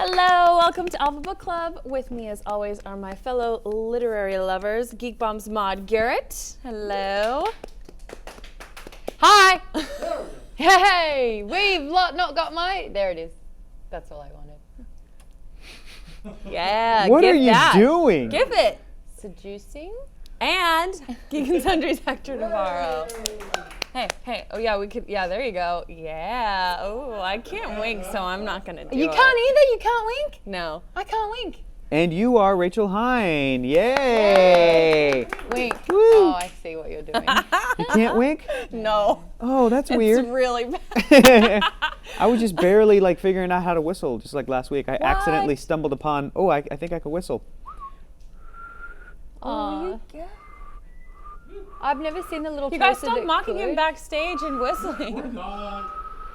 Hello, welcome to Alpha Book Club. With me, as always, are my fellow literary lovers, Geek Bomb's Maude Garrett. Hello. Hi. Hey, we've not got my. There it is. That's all I wanted. Yeah. What give are you that. doing? Give it. Seducing. And Geek and Sundry's Hector Navarro. Hey. Oh yeah, we could. Yeah, there you go. Yeah. Oh, I can't wink, so I'm not gonna do it. You can't either. You can't wink. No. I can't wink. And you are Rachel Hine. Yay! Wink. Woo. Oh, I see what you're doing. You can't wink? No. Oh, that's weird. It's really bad. I was just barely like figuring out how to whistle, just like last week. I accidentally stumbled upon, I think I could whistle. I've never seen the little. You guys toaster stop that mocking him could. backstage and whistling.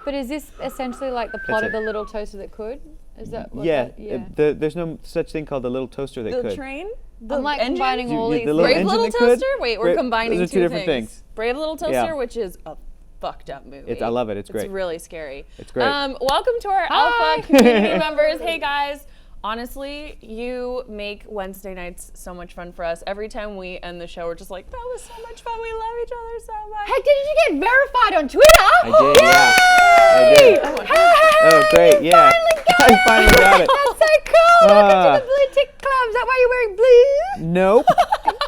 But is this essentially like the plot That's of the it. little toaster that could? Is that what Yeah, that, yeah. there's no such thing called the little toaster that The could. train? I'm like engine? combining all these. The little Brave engine Little that could? Toaster? Wait, we're combining those are two different things. Brave Little Toaster, Yeah. which is a fucked up movie. I love it. It's great. It's really scary. It's great. Welcome to our Alpha community members. Hey guys. Honestly, you make Wednesday nights so much fun for us. Every time we end the show, we're just like, that was so much fun. We love each other so much. Heck, did you get verified on Twitter? I did, yeah. I did. Oh, great, yeah. I finally got it. That's so cool. Welcome to the Blue Tick Club. Is that why you're wearing blue? Nope.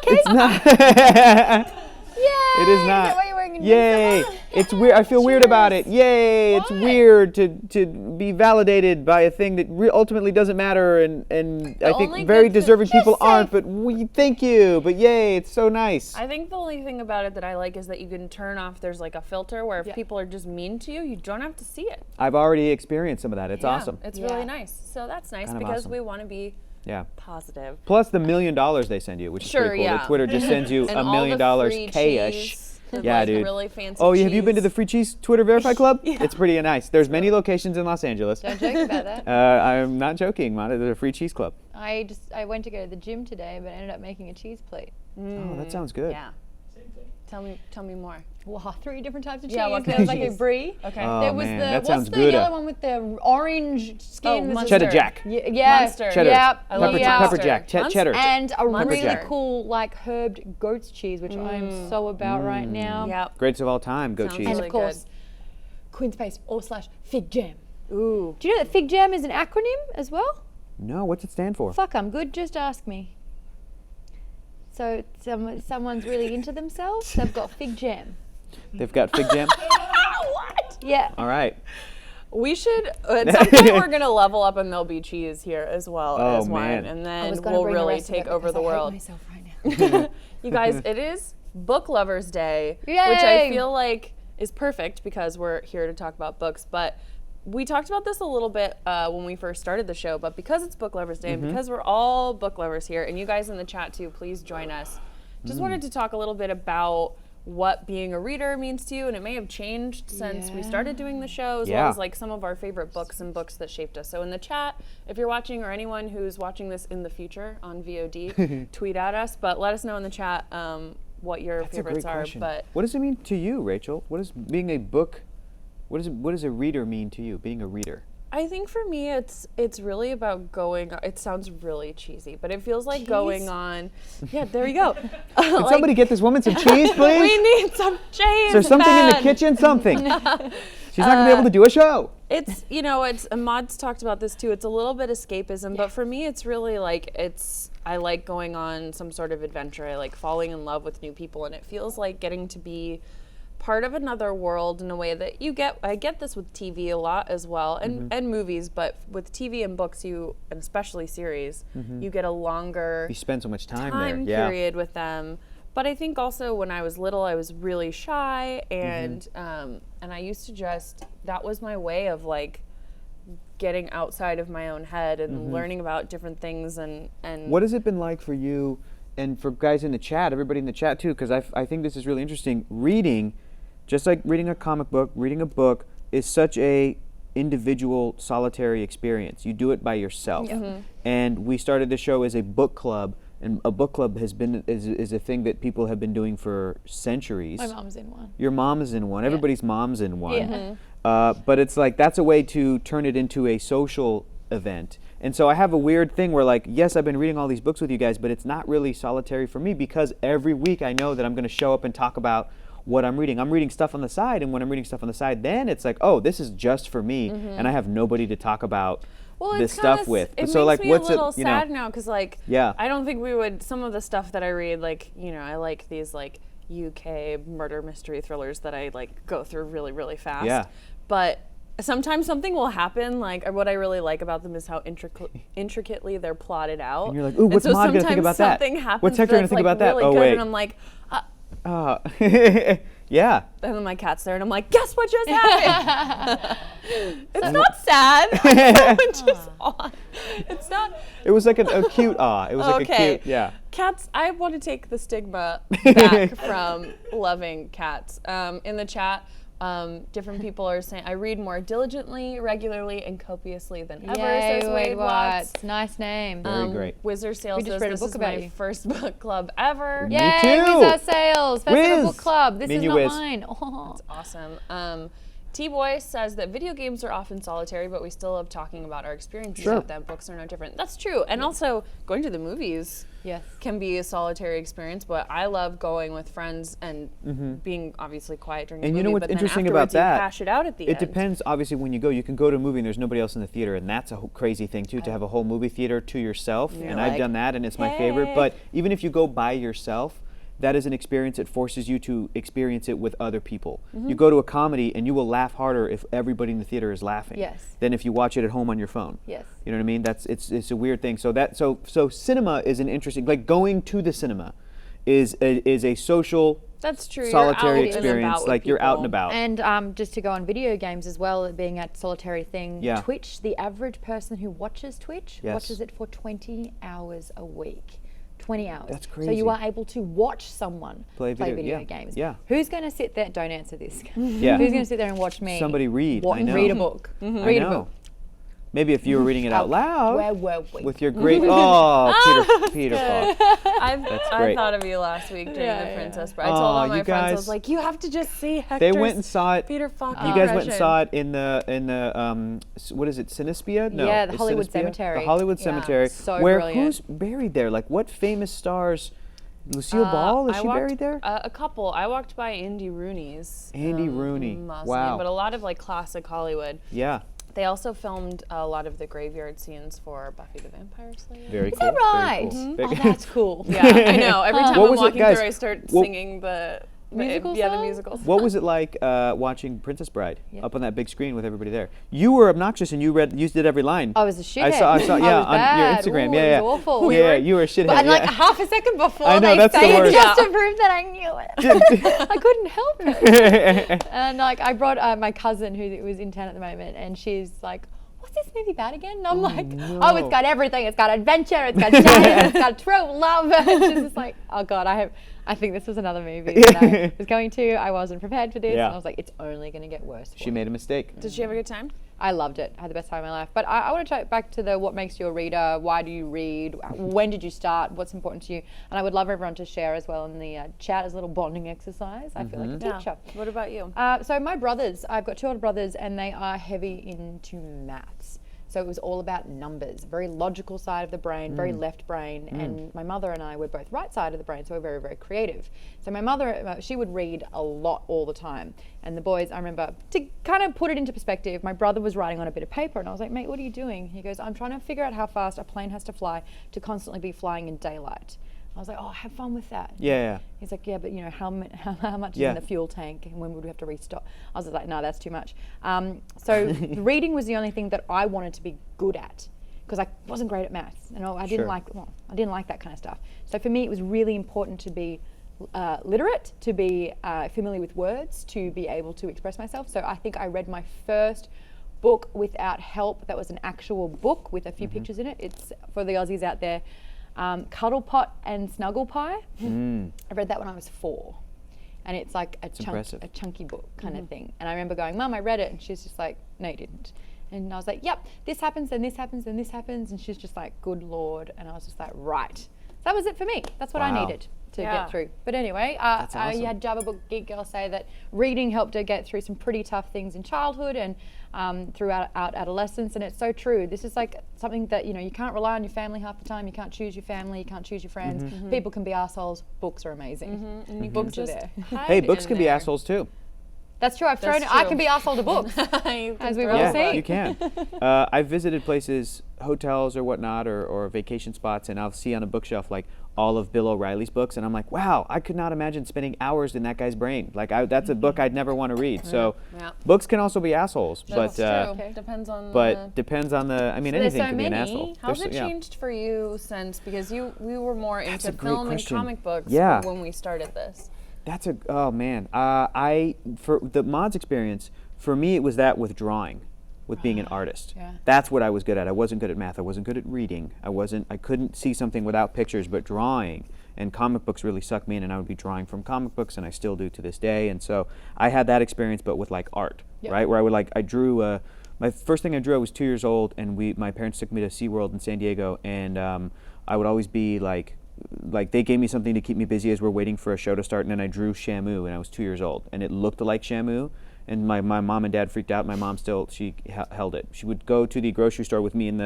It's not. Yay. It is not. Is that why you're wearing a Yay! It's weird. I feel weird about it. Yay! It's weird to be validated by a thing that ultimately doesn't matter, and I only think very good thing- deserving people Just say- aren't. But thank you. But yay! It's so nice. I think the only thing about it that I like is that you can turn off, there's like a filter where if people are just mean to you, you don't have to see it. I've already experienced some of that. It's Yeah, awesome. It's Yeah. really nice. So that's nice Kind of because awesome. we want to be Yeah. positive. Plus the $1 million they send you, which is Sure, pretty cool. yeah. That Twitter just sends you And $1 all million the free cash. cheese, the, Yeah, like, dude. really fancy Oh, have you been to cheese. the Free Cheese Twitter Verified Club? It's pretty nice. There's many locations in Los Angeles. Don't joke about that. I'm not joking, Mona. There's a Free Cheese Club. I went to go to the gym today, but ended up making a cheese plate. Oh, that sounds good. Yeah. Tell me more. Wow, 3 different types of cheese. Yeah, what There kind was of like a cheese? brie. Okay. Oh, There was man, the that what's sounds the good. yellow one with the orange skin? Mustard. Cheddar Jack. Yeah, Munster. Cheddar. Yep. I love Pepper Munster. Jack. Munster? Cheddar. And a Munster. really Jack. cool like herbed goat's cheese, which I'm so about right now. Yep. Greatest of all time, goat Sounds cheese. And really of course, Queen's Paste / fig jam. Ooh. Do you know that fig jam is an acronym as well? No, what's it stand for? Fuck, I'm good. Just ask me. So someone's really into themselves. They've got fig jam. They've got fig jam. What? Yeah. All right. We should, at some point we're going to level up and there'll be cheese here as well Oh, as wine. man. And I then was gonna we'll bring the really rest of take it over the because I hate world. myself right now. You guys, it is Book Lovers Day, which I Yay! feel like is perfect because we're here to talk about books. But we talked about this a little bit when we first started the show, but because it's Book Lovers Day and because we're all book lovers here, and you guys in the chat too, please join us. Just wanted to talk a little bit about what being a reader means to you, and it may have changed since we started doing the show, as well as like some of our favorite books and books that shaped us. So in the chat, if you're watching, or anyone who's watching this in the future on VOD, tweet at us, but let us know in the chat what your That's a favorites great are. question. But What does it mean to you, Rachel? What does being a book? What does a reader mean to you? Being a reader. I think for me, it's really about going. It sounds really cheesy, but it feels like going on. Yeah, there you go. Can somebody get this woman some cheese, please? We need some cheese. Is there something in the man. kitchen? Something. She's not gonna be able to do a show. It's, and Maud's talked about this too. It's a little bit escapism, but for me, it's really like I like going on some sort of adventure. I like falling in love with new people, and it feels like getting to be part of another world in a way that I get this with TV a lot as well, and movies, but with TV and books, and especially series, you get a longer You spend so much time time there. Yeah. period with them. But I think also when I was little, I was really shy, and I used to that was my way of like getting outside of my own head and learning about different things and What has it been like for you, and for guys in the chat, everybody in the chat too? Because I think this is really interesting. Reading, just like reading a comic book, reading a book is such a individual, solitary experience. You do it by yourself. And we started the show as a book club, and a book club is a thing that people have been doing for centuries. My mom's in one. Your mom is in one. Everybody's mom's in one. Yeah. But it's like that's a way to turn it into a social event. And so I have a weird thing where, like, yes, I've been reading all these books with you guys, but it's not really solitary for me because every week I know that I'm going to show up and talk about what I'm reading. I'm reading stuff on the side, and when I'm reading stuff on the side, then it's like, oh, this is just for me, and I have nobody to talk about this stuff with. It so, makes like, me what's a little it? You sad know, now because, like, Yeah. I don't think we would. Some of the stuff that I read, like, you know, I like these like UK murder mystery thrillers that I like go through really, really fast. Yeah. But sometimes something will happen. Like, what I really like about them is how intricately they're plotted out. And you're like, ooh, what's so Maude gonna think about that? something happens What's Hector gonna that's, think like, about that? really Oh, good, wait. And I'm like, yeah. and then my cat's there, and I'm like, guess what just happened? It's not sad. It's just odd. It's not. It was like a cute It was like a Okay. cute, yeah. Cats, I want to take the stigma back from loving cats. In the chat, different people are saying, I read more diligently, regularly, and copiously than ever, Yay, says Wade Wade Watts. Watts. Nice name. Very great. Wizard Sale We just says read a this book is about my you. first book club ever. Me Yay, too. Wiz Sales. First ever Wiz. book club. This Me is and you, not Wiz. mine. Oh. Awesome. T-Boy says that video games are often solitary, but we still love talking about our experiences Sure. with them. Books are no different. That's true. And also, going to the movies Yes. can be a solitary experience, but I love going with friends and being obviously quiet during And the you movie, know what's but then interesting about afterwards you that? hash it out at the It end. depends, obviously, when you go. You can go to a movie and there's nobody else in the theater, and that's a crazy thing, too, to have a whole movie theater to yourself. You're And I've like, done that, and it's my favorite. "Hey." But even if you go by yourself, that is an experience. It forces you to experience it with other people. You go to a comedy, and you will laugh harder if everybody in the theater is laughing Yes. than if you watch it at home on your phone. Yes. You know what I mean? It's a weird thing. So cinema is an interesting, like going to the cinema is a social That's true. solitary You're out and experience. about with Like you're out and people. about. And just to go on video games as well, it being a solitary thing, Yeah. Twitch, the average person who watches Twitch Yes. watches it for 20 hours a week. 20 hours. That's So crazy. you are able to watch someone Play video- yeah, games. yeah. Who's going to sit there? Don't answer this. Yeah. Who's going to sit there and watch me? Somebody read. I know. Read a book. I Read a know. book. Maybe if you were reading it out loud Where were we? with your great Peter Falk. I great. thought of you last week during Yeah, the yeah. Princess Bride. I told all Aw, my you friends, I guys- was like, you have to just see Hector's They went and saw it. Peter Falk You guys went and impression. saw it in the what is it, Cinespia? No, Yeah, the it's Hollywood Cinespia? Cemetery. The Hollywood Yeah. Cemetery. So where brilliant. who's buried there? Like what famous stars? Lucille Ball, is I she walked- buried there? A couple. I walked by Andy Rooney's. Andy Rooney. last Wow. name, but a lot of like classic Hollywood. Yeah. They also filmed a lot of the graveyard scenes for Buffy the Vampire Slayer. Very Is cool. that right? Very Oh, cool. that's cool. Yeah, I know. Every time What I'm was it, walking guys? through, I start What- singing the Musical yeah, the song? musical song. What was it like watching Princess Bride Yeah. up on that big screen with everybody there? You were obnoxious and you did every line. I was a shithead. I saw, yeah, was on your bad. Instagram. Ooh, Yeah, it yeah. was awful. Yeah, you were a shithead. But like yeah. half a second before I know, they that's the say it worst. just Yeah. to prove that I knew it. I couldn't help it. And like I brought my cousin who was in town at the moment, and she's like, "What's this movie about again?" And I'm like, "Oh, it's got everything. It's got adventure. It's got dating. It's got true love." And she's just like, "Oh God, I think this was another movie that I was going to. I wasn't prepared for this." Yeah. And I was like, "It's only going to get worse." She made a mistake. Did she have a good time? I loved it. I had the best time of my life. But I want to talk back to the what makes you a reader. Why do you read? When did you start? What's important to you? And I would love everyone to share as well in the chat as a little bonding exercise. I feel like a teacher. What about you? So my brothers, I've got two older brothers, and they are heavy into maths. So it was all about numbers, very logical side of the brain, very left brain. And my mother and I were both right side of the brain, so we're very, very creative. So my mother, she would read a lot all the time. And the boys, I remember, to kind of put it into perspective, my brother was writing on a bit of paper, and I was like, "Mate, what are you doing?" He goes, "I'm trying to figure out how fast a plane has to fly to constantly be flying in daylight." I was like, "Oh, have fun with that." Yeah. He's like, "Yeah, but you know, how much is Yeah. in the fuel tank, and when would we have to restock?" I was like, "No, that's too much." So reading was the only thing that I wanted to be good at, because I wasn't great at maths, and I didn't Sure. I didn't like that kind of stuff. So for me, it was really important to be literate, to be familiar with words, to be able to express myself. So I think I read my first book without help. That was an actual book with a few pictures in it. It's for the Aussies out there. Cuddle Pot and Snuggle Pie. I read that when I was 4, and it's like a impressive. chunky book kind of thing. And I remember going, "Mum, I read it," and she's just like, "No, you didn't." And I was like, "Yep, this happens, and this happens, and this happens," and she's just like, "Good Lord!" And I was just like, "Right." So that was it for me. That's what I Wow. needed. to Yeah. get through. But anyway, awesome. you had Java Book Geek Girl say that reading helped her get through some pretty tough things in childhood and throughout adolescence, and it's so true. This is like something that, you know, you can't rely on your family half the time. You can't choose your family. You can't choose your friends. People can be assholes. Books are amazing. And you Books can are just there. hide Hey, books in can be there. assholes too. That's true. I That's can true. be arsehole to books. You can As we've throw all a Yeah, seen. book. you can. I've visited places, hotels or whatnot, or vacation spots, and I'll see on a bookshelf like all of Bill O'Reilly's books, and I'm like, wow, I could not imagine spending hours in that guy's brain. Like, that's a book I'd never want to read. So, Yeah. books can also be assholes, That's but true. Depends on but depends on the. I mean, there's anything so can be an many. asshole. How's There's it so- yeah. changed for you since, because we were more That's into a great film question. and comic books Yeah. when we started this? That's a oh man. For the mods experience, for me it was that with drawing, with being an artist. Yeah. That's what I was good at. I wasn't good at math. I wasn't good at reading. I couldn't see something without pictures, but drawing and comic books really sucked me in, and I would be drawing from comic books, and I still do to this day. And so I had that experience, but with like art, Yep. right? Where I would I drew. My first thing I drew, I was 2 years old, and my parents took me to SeaWorld in San Diego, and I would always be like they gave me something to keep me busy as we're waiting for a show to start, and then I drew Shamu, and I was 2 years old, and it looked like Shamu, and my mom and dad freaked out. My mom she held it. She would go to the grocery store with me in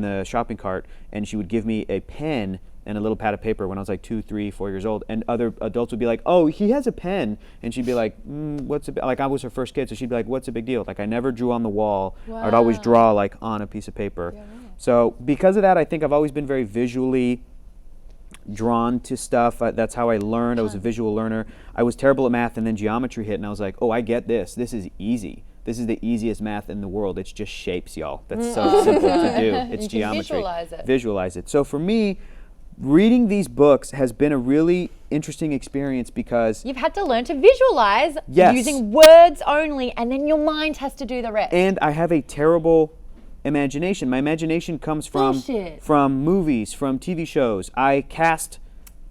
the shopping cart, and she would give me a pen and a little pad of paper when I was like 2, 3, 4 years old, and other adults would be like, "Oh, he has a pen," and she'd be like, "What's a like?" I was her first kid, so she'd be like, "What's a big deal?" Like I never drew on the wall. I'd always draw like on a piece of paper. So because of that, I think I've always been very visually drawn to stuff. That's how I learned. I was a visual learner. I was terrible at math, and then geometry hit, and I was like, "Oh, I get this. This is easy. This is the easiest math in the world. It's just shapes, y'all. That's so simple to do. It's You can geometry. visualize it. Visualize it." So for me, reading these books has been a really interesting experience because You've had to learn to visualize Yes. using words only, and then your mind has to do the rest. and I have a terrible imagination. My imagination comes Bullshit. from movies, from TV shows. I cast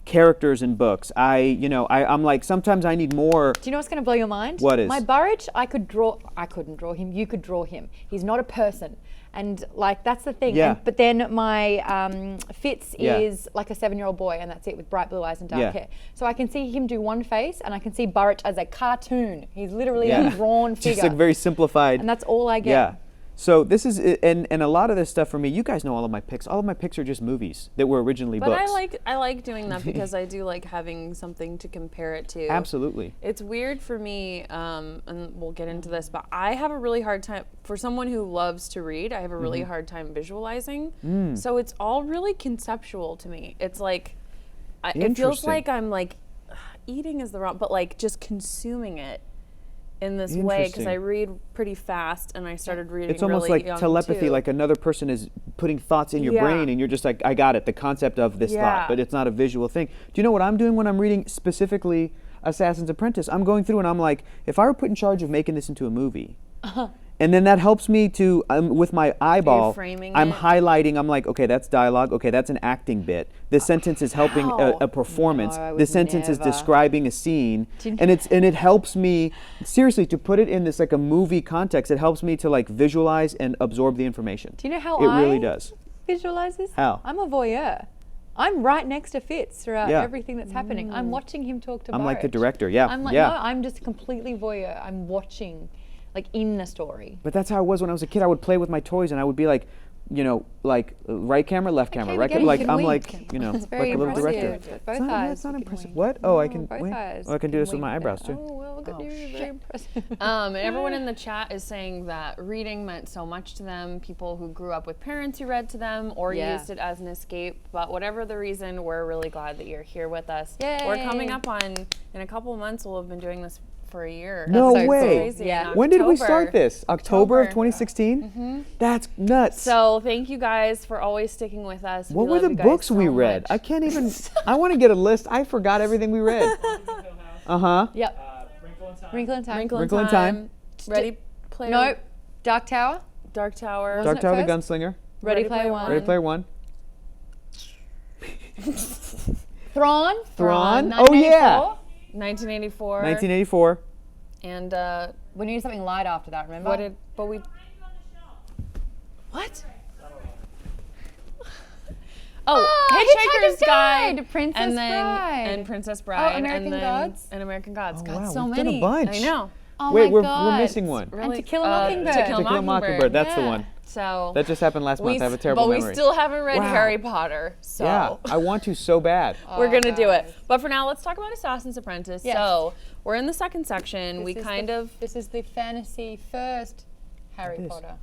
characters in books. I'm like, sometimes I need more. Do you know what's going to blow your mind? What is? My Burrage, I couldn't draw him. You could draw him. He's not a person. And like, that's the thing. Yeah. But then my Fitz Yeah. is like a 7-year-old boy, and that's it, with bright blue eyes and dark Yeah. hair. So I can see him do one face, and I can see Burrage as a cartoon. He's literally Yeah. a drawn figure. Just like very simplified. And that's all I get. Yeah. So this is, and a lot of this stuff for me, you guys know all of my picks. All of my picks are just movies that were originally But books. I like doing that because I do like having something to compare it to. Absolutely. It's weird for me, and we'll get into this, but I have a really hard time, for someone who loves to read, I have a really hard time visualizing. So it's all really conceptual to me. It's like, it feels Interesting. like I'm like, eating is the wrong, but like just consuming it in this way, because I Interesting. read pretty fast, and I started reading It's almost really like young, telepathy, too. like another person is putting thoughts in your Yeah. brain, and you're just like, I got it, the concept of this Yeah. thought, but it's not a visual thing. Do you know what I'm doing when I'm reading specifically Assassin's Apprentice? I'm going through and I'm like, if I were put in charge of making this into a movie, and then that helps me to, with my eyeball, framing I'm it? highlighting, I'm like, okay, that's dialogue, okay, that's an acting bit. This sentence is helping a performance. No, I would This sentence is never. describing a scene, you- and it helps me, seriously, to put it in this like a movie context, it helps me to like visualize and absorb the information. Do you know how it I really does. visualize this? How? I'm a voyeur. I'm right next to Fitz throughout Yeah. everything that's happening. I'm watching him talk to I'm like the Burrage. director, yeah, I'm like, yeah. no, I'm just completely voyeur. I'm watching, like, in the story. But that's how it was when I was a kid. I would play with my toys and I would be like, like right camera, left camera, Okay, right we get camera. it, Like you can I'm wink. like, It's very like a little impressive. director. With both It's not, eyes, that's not you can impressive. wink. What? Oh, I No, can both wink. eyes. Oh, I can do You this with my wink eyebrows there. too. Oh, well, look at you. Very impressive. And everyone in the chat is saying that reading meant so much to them, people who grew up with parents who read to them or Yeah. used it as an escape. But whatever the reason, we're really glad that you're here with us. We're coming Yay. up on, in a couple of months, we'll have been doing this for a year. No so way. Crazy. Yeah. In When did we October. start this? October of October. 2016? That's nuts. So thank you guys for always sticking with us. What We were love the you guys books so we read? much. I can't even. I want to get a list. I forgot everything we read. Uh huh. Yep. Wrinkle in Time. Wrinkle in Time. Ready Player. No. Dark Tower. Dark Tower. Wasn't Dark it Tower the first? Gunslinger. Ready Player One. Ready Player One. Thrawn. Thrawn. Oh, yeah. 1984. 1984. And We needed something light after that, remember? what? Hitchhiker's Guide, Princess and then Bride. and Princess Bride, American and then Gods? and American Gods. Oh, God, wow, so we've done many. a bunch. I know. Oh Wait, my we're God. missing one. And To Kill a Mockingbird. To Kill a Mockingbird. That's the Yeah. one. So That just happened last month. I have a terrible but memory. we still haven't read Wow. Harry Potter. So Yeah, I want to so bad. we're gonna do it. guys. But for now, let's talk about Assassin's Apprentice. Yes. So we're in the second section. This is the fantasy first Harry It is. Potter.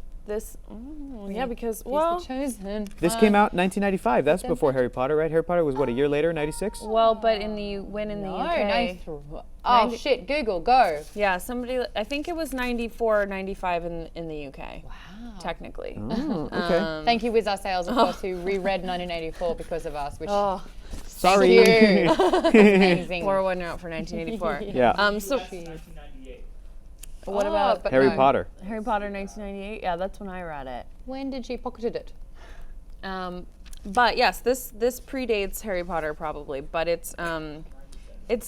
Yeah, because He's well, the chosen. This came out in 1995. That's before Harry Potter, right? Harry Potter was what, a year later, 96? but in the No, UK. Oh shit! Google, go. Yeah, somebody. I think it was 94 or 95 in the UK. Wow. Technically. Oh, okay. Thank you, Wiz Our Sales, of course, who reread 1984 because of us. Which Oh, Sorry. you. Amazing. pour one out for 1984. Yeah. So 1998. what about but Harry no. Potter. Harry Potter 1998? Yeah, that's when I read it. When did she pocketed it? But yes, this predates Harry Potter probably, but it's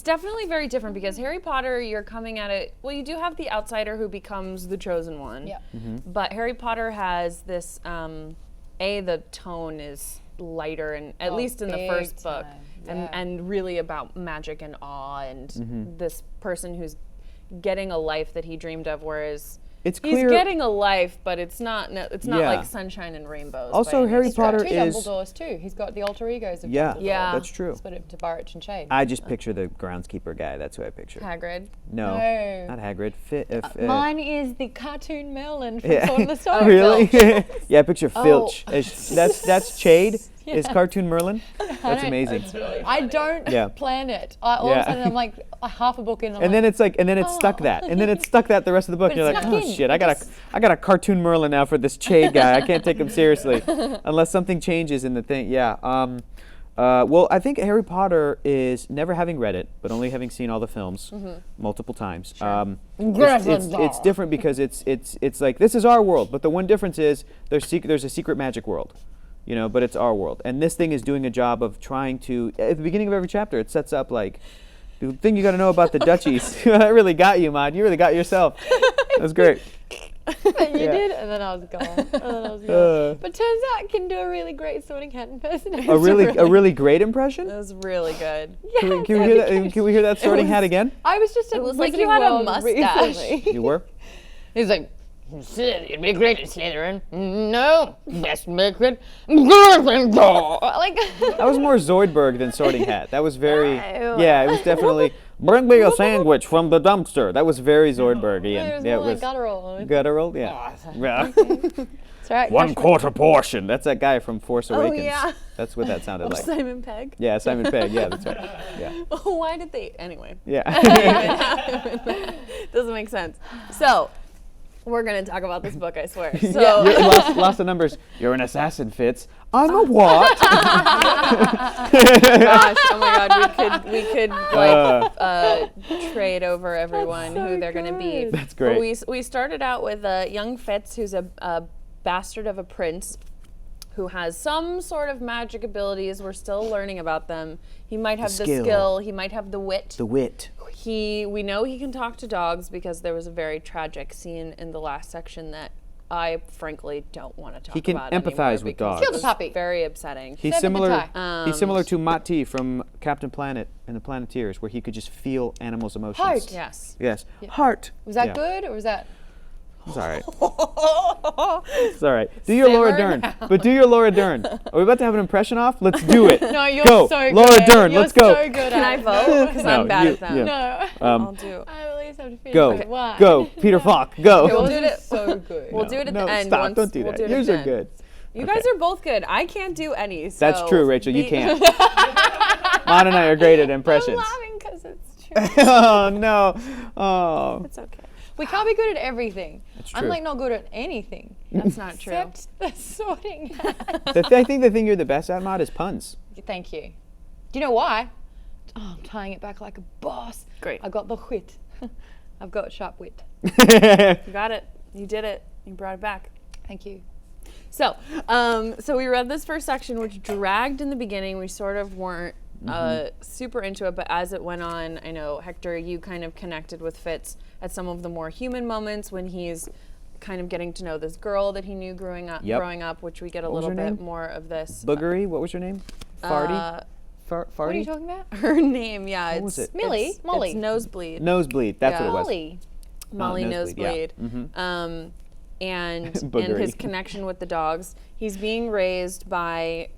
definitely very different because Harry Potter, you're coming at it. Well, you do have the outsider who becomes the chosen one. Yeah. But Harry Potter has this. The tone is lighter, and at least in the big first book, time, and really about magic and awe and this person who's getting a life that he dreamed of, whereas. It's He's clear. getting a life, but it's not. It's not Yeah. like sunshine and rainbows. Also, by any Harry means. Potter Two is. Dumbledores too. He's got the alter egos of Yeah, Dumbledore. Yeah. that's true. Split it to Burrich and Shade. I just picture the groundskeeper guy. That's who I picture. Hagrid. No, No. not Hagrid. Mine is the cartoon Melon from Yeah. Sword in the Stone. Oh, really? Filch. Yeah, I picture Filch. Oh. That's Chade. Is Yeah. Cartoon Merlin? That's don't- amazing. I don't Yeah. plan it. All of Yeah. a sudden I'm like half a book in. I'm And then like, it's like, and then it's stuck that, and then it's stuck that the rest of the book. But And you're it's like, snuck oh in. shit, I It got a Cartoon Merlin now for this Chade guy. I can't take him seriously unless something changes in the thing. Yeah. Well, I think Harry Potter is never having read it, but only having seen all the films multiple times. It's different because it's like this is our world, but the one difference is there's a secret magic world, but it's our world. And this thing is doing a job of trying to. At the beginning of every chapter, it sets up like the thing you got to know about the duchies. That really got you, Maude. You really got yourself. That was great. you Yeah. did, and then I was gone. But turns out I can do a really great Sorting Hat impersonation. A really great impression. It was really good. Can we hear that? Can we hear that Sorting Hat again? I was just It was like you had a mustache. You were. He's like, it'd be great at Slytherin. No, best make it Gryffindor. Like, That was more Zoidberg than Sorting Hat. That was very. No. Yeah, it was definitely. Bring me a sandwich from the dumpster. That was very Zoidbergian. it was Yeah, more like guttural. guttural. Yeah. Yeah. It's right. 1/4 portion. That's that guy from Force Awakens. yeah. That's what that sounded like. Simon Pegg. Yeah, Simon Pegg. Yeah, that's right. Yeah. Why did they? Anyway, Yeah. doesn't make sense. So, we're gonna talk about this book. I swear. So. You lost the numbers. You're an assassin, Fitz. I'm a what? Gosh, oh my God, we could like trade over everyone so who they're gonna be. good. That's great. But we started out with young Fitz, who's a bastard of a prince, who has some sort of magic abilities. We're still learning about them. He might have the skill. skill. He might have the wit. The wit. We know he can talk to dogs because there was a very tragic scene in the last section that I frankly don't want to talk He can about empathize anymore with because dogs. it Kill the was puppy. Very upsetting. He's Send him a similar. tie. He's similar to Mati from Captain Planet and the Planeteers, where he could just feel animals' emotions. Heart. Yes. Yes. Heart. Was that Yeah. good or was that? It's all right. It's all right. Do your Laura Dern. But do your Laura Dern. Are we about to have an impression off? Let's do it. No, you're go. so good. Laura Dern. You're Let's go. So good Can at I it. vote? Because No, I'm bad you- at them. yeah. No. I'll do. I at least have to finish. Go. Okay, why? Go. Peter Falk. Go. We'll Yours do is it. so good. We'll do it at no, the end. stop. Once, Don't do we'll that. do it Yours at are the good. end. You guys are both good. I can't do any. So That's true, Rachel. You be- can't. Maude and I are great at I'm impressions. laughing because it's true. Oh, no. Oh. It's okay. We can't be good at everything. That's I'm true. like not good at anything. That's not true. Except the sorting. I think the thing you're the best at, Maude, is puns. Thank you. Do you know why? Oh, I'm tying it back like a boss. Great. I got the wit. I've got sharp wit. You got it. You did it. You brought it back. Thank you. So, so we read this first section, which dragged in the beginning. We sort of weren't super into it, but as it went on, I know, Hector, you kind of connected with Fitz at some of the more human moments when he's kind of getting to know this girl that he knew growing up, which we get a What was little her bit name? more of this. Boogery. What was her name? Farty. Farty. What are you talking about? Her name, yeah. What was it? Millie? Molly. It's Nosebleed. Nosebleed. That's Yeah. what it was. Molly. Molly Nosebleed, Nosebleed. yeah. And Boogery. his connection with the dogs. He's being raised by,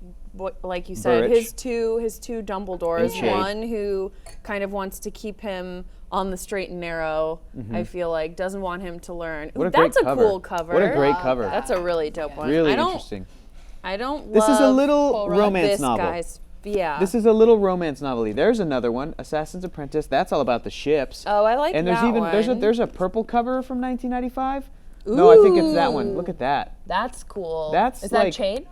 like you said, Burrich. his two Dumbledores. And Shade. One who kind of wants to keep him on the straight and narrow. I feel like doesn't want him to learn. What Ooh, a great that's a cover. cool cover. What a great cover. That's a really dope one. Really I don't, interesting. I don't. This is a love little romance this novel. guy's. Yeah. This is a little romance novel. There's another one, Assassin's Apprentice. That's all about the ships. Oh, I like and there's that even one. there's a purple cover from 1995. No, I think it's that one. Look at that. That's cool. That's is like- that Chade?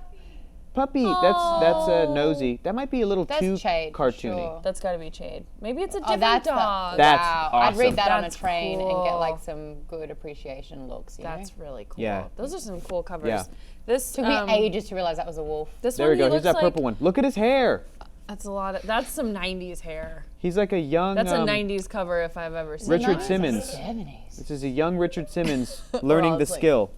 Puppy. That's Nosy. That might be a little That's too Chade, cartoony. sure. That's got to be Chade. Maybe it's a Oh, different that's dog. That's wow. awesome. I'd read that on a That's train and get cool. like some good appreciation looks. You That's know? really cool. Yeah. Those are some cool covers. Yeah. This Took me ages to realize that was a wolf. This There one we go. he Here's looks that purple one. Look at his hair. That's a lot of. That's some '90s hair. He's like a young That's a '90s cover if I've ever seen. Richard one. Simmons. 70s. This is a young Richard Simmons learning the asleep. skill.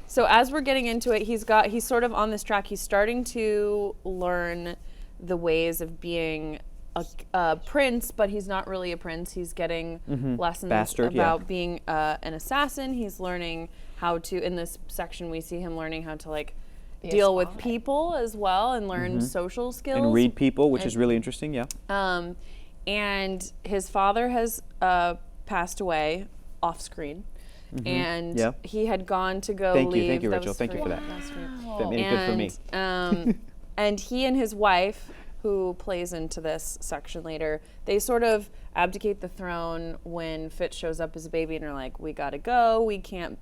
So as we're getting into it, he's sort of on this track. He's starting to learn the ways of being a prince, but he's not really a prince. He's getting lessons Bastard, about yeah. being an assassin. He's learning how to. In this section, we see him learning how to like Be a deal with spy. people as well and learn social skills. And read people, which is really interesting, yeah. And his father has passed away off screen. And Yeah. he had gone to go Thank leave. you, That Rachel. was Thank you for that. That's sweet. That made it good for me. And he and his wife, who plays into this section later, they sort of abdicate the throne when Fitz shows up as a baby and are like, we gotta go. We can't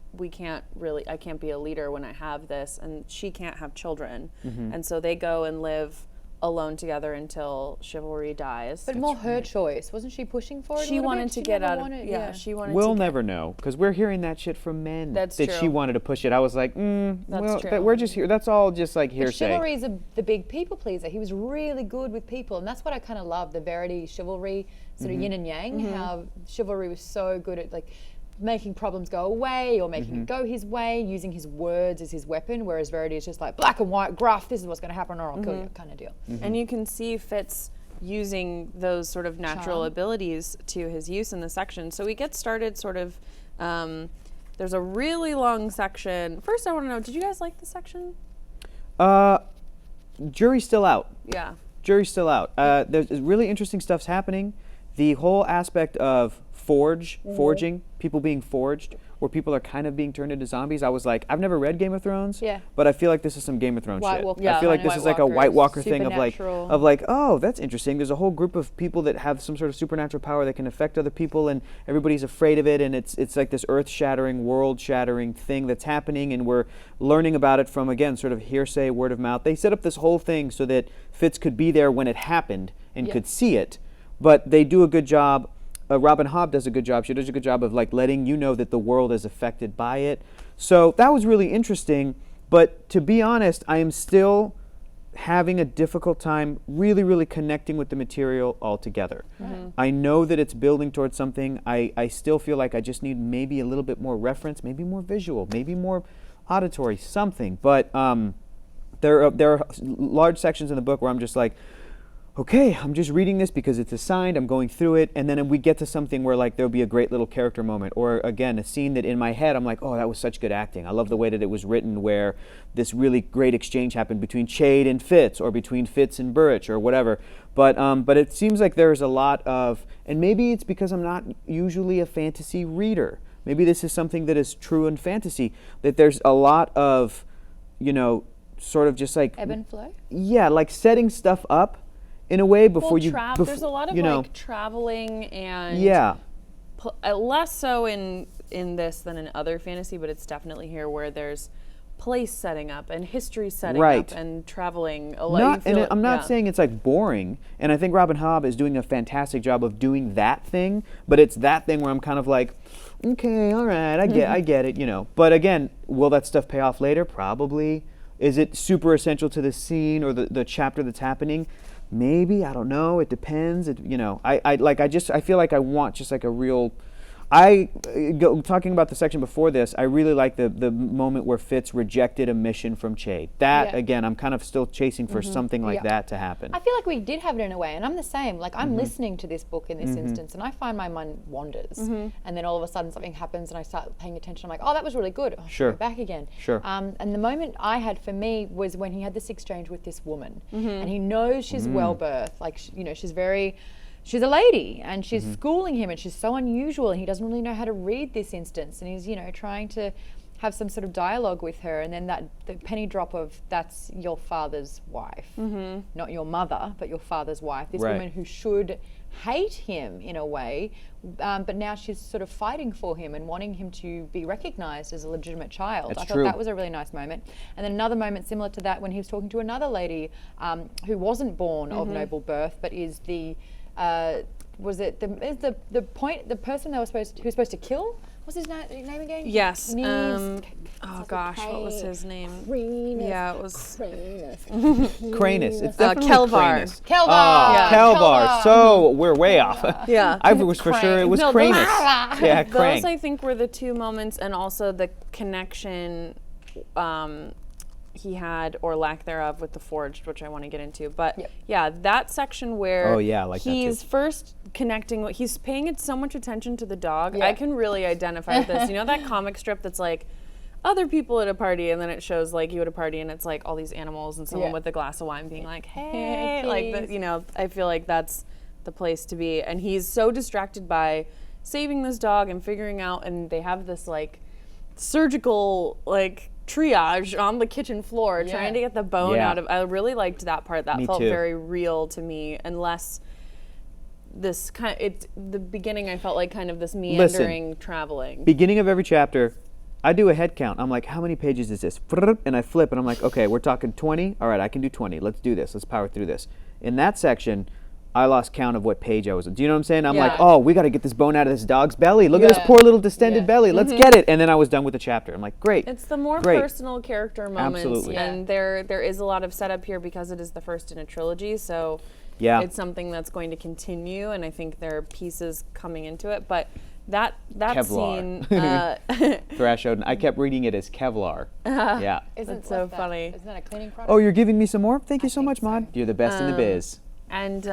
really, I can't be a leader when I have this, and she can't have children. And so they go and live alone together until chivalry dies. But more her choice. Wasn't she pushing for it? a she little wanted bit? to She get never out of wanted- yeah, she wanted We'll to never know, because we're hearing that shit from men. That's that she true. wanted to push it. I was like, well, true. but we're just here. That's all just like But hearsay. chivalry's the big people pleaser. He was really good with people, and that's what I kind of love, the Verity chivalry, sort of yin and yang, how chivalry was so good at like making problems go away or making it go his way, using his words as his weapon, whereas Verity is just like black and white, gruff, this is what's going to happen or I'll kill you kind of deal. And you can see Fitz using those sort of natural Charm. abilities to his use in the section. So we get started sort of, there's a really long section. First I want to know, did you guys like the section? Jury's still out. Yeah. Jury's still out. There's really interesting stuff's happening. The whole aspect of forging, people being forged, where people are kind of being turned into zombies. I was like, I've never read Game of Thrones, Yeah. but I feel like this is some Game of Thrones White shit. Walker- I feel like Yeah, this is White like a White Walker Walkers, thing of supernatural. like, oh, that's interesting. There's a whole group of people that have some sort of supernatural power that can affect other people, and everybody's afraid of it, and it's like this earth-shattering, world-shattering thing that's happening, and we're learning about it from, again, sort of hearsay, word of mouth. They set up this whole thing so that Fitz could be there when it happened and could see it, but they do a good job. Robin Hobb does a good job. She does a good job of like letting you know that the world is affected by it. So that was really interesting. But to be honest, I am still having a difficult time really, really connecting with the material altogether. I know that it's building towards something. I still feel like I just need maybe a little bit more reference, maybe more visual, maybe more auditory, something. But there are large sections in the book where I'm just like, okay, I'm just reading this because it's assigned, I'm going through it, and then we get to something where like there'll be a great little character moment, or again, a scene that in my head I'm like, oh, that was such good acting. I love the way that it was written, where this really great exchange happened between Chade and Fitz, or between Fitz and Burrich, or whatever. But it seems like there's a lot of, and maybe it's because I'm not usually a fantasy reader. Maybe this is something that is true in fantasy, that there's a lot of, sort of just like, Ebb and flow? yeah, like setting stuff up in a way before there's a lot of like traveling and yeah, less so in this than in other fantasy, but it's definitely here where there's place setting up and history setting Right. up and traveling. I'm not saying it's like boring, and I think Robin Hobb is doing a fantastic job of doing that thing, but it's that thing where I'm kind of like, okay, all right, I get it, But again, will that stuff pay off later? Probably. Is it super essential to the scene or the chapter that's happening? Maybe, I don't know. It depends. I feel like I want just like a real. Talking about the section before this, I really like the moment where Fitz rejected a mission from Che. That, again, I'm kind of still chasing for something like that to happen. I feel like we did have it in a way, and I'm the same. Like, I'm listening to this book in this instance, and I find my mind wanders. And then all of a sudden something happens, and I start paying attention. I'm like, oh, that was really good. Oh, Sure. Go back again. Sure. And the moment I had for me was when he had this exchange with this woman, and he knows she's well-birthed. Like, she's a lady, and she's schooling him, and she's so unusual, and he doesn't really know how to read this instance, and he's, trying to have some sort of dialogue with her, and then the penny drop of, that's your father's wife, not your mother, but your father's wife, this woman who should hate him in a way, but now she's sort of fighting for him and wanting him to be recognized as a legitimate child. I thought that was a really nice moment. And then another moment similar to that when he was talking to another lady who wasn't born of noble birth, but is the the person who was supposed to kill? What's his name again? Yes. Oh gosh, what was his name? Cranus. Yeah, it was Cranus. It's definitely Kelvar. Cranus. Kelvar. Oh, Kelvar. So we're way off. Yeah. I was for sure it was Cranus. Yeah, Krang. Those I think were the two moments, and also the connection he had, or lack thereof, with the Forged, which I want to get into. But yeah, that section where he's first connecting, he's paying so much attention to the dog. I can really identify with this. You know that comic strip that's like other people at a party, and then it shows like you at a party, and it's like all these animals and someone with a glass of wine being like, hey, like I feel like that's the place to be. And he's so distracted by saving this dog and figuring out, and they have this like surgical like triage on the kitchen floor trying to get the bone out of. I really liked that part. That felt very real to me, unless this the beginning I felt like kind of this meandering traveling. Beginning of every chapter, I do a head count. I'm like, how many pages is this? And I flip, and I'm like, okay, we're talking 20. All right, I can do 20. Let's do this. Let's power through this. In that section, I lost count of what page I was on. Do you know what I'm saying? I'm like, oh, we got to get this bone out of this dog's belly. Look at this poor little distended belly. Let's get it. And then I was done with the chapter. I'm like, great. It's the more personal character moments. Absolutely. And there is a lot of setup here because it is the first in a trilogy. So it's something that's going to continue. And I think there are pieces coming into it. But that Kevlar. scene. Thrash Odin. I kept reading it as Kevlar. Yeah. Isn't so funny. Isn't that a cleaning product? Oh, you're giving me some more? Thank you so much, Maude. You're the best in the biz. And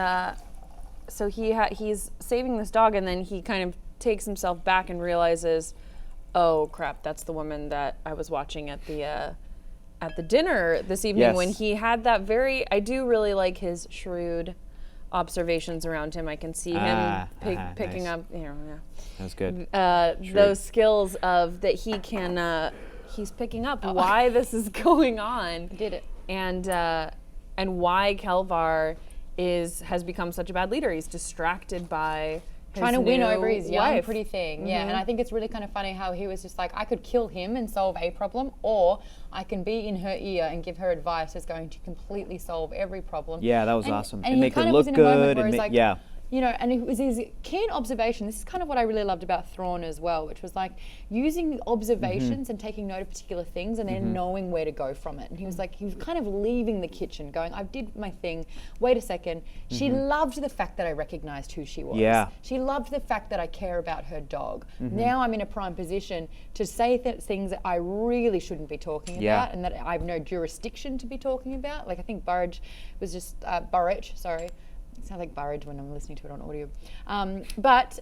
so he's saving this dog, and then he kind of takes himself back and realizes, oh crap, that's the woman that I was watching at the dinner this evening. When he had that I do really like his shrewd observations around him. I can see him picking up. That's good. Those skills of that he can. He's picking up why this is going on. Did it. And why Kelvar has become such a bad leader. He's distracted by trying to win over his young wife. pretty thing. Yeah, and I think it's really kind of funny how he was just like, I could kill him and solve a problem, or I can be in her ear and give her advice that's going to completely solve every problem. Yeah, that was awesome. And make her look good. And it was his keen observation. This is kind of what I really loved about Thrawn as well, which was like using observations and taking note of particular things and then knowing where to go from it. And he was kind of leaving the kitchen going, I did my thing. Wait a second. She loved the fact that I recognized who she was. Yeah. She loved the fact that I care about her dog. Now I'm in a prime position to say things that I really shouldn't be talking about and that I have no jurisdiction to be talking about. Like I think Burrage was just, Burrage, sorry. It sounds like Burrage when I'm listening to it on audio. But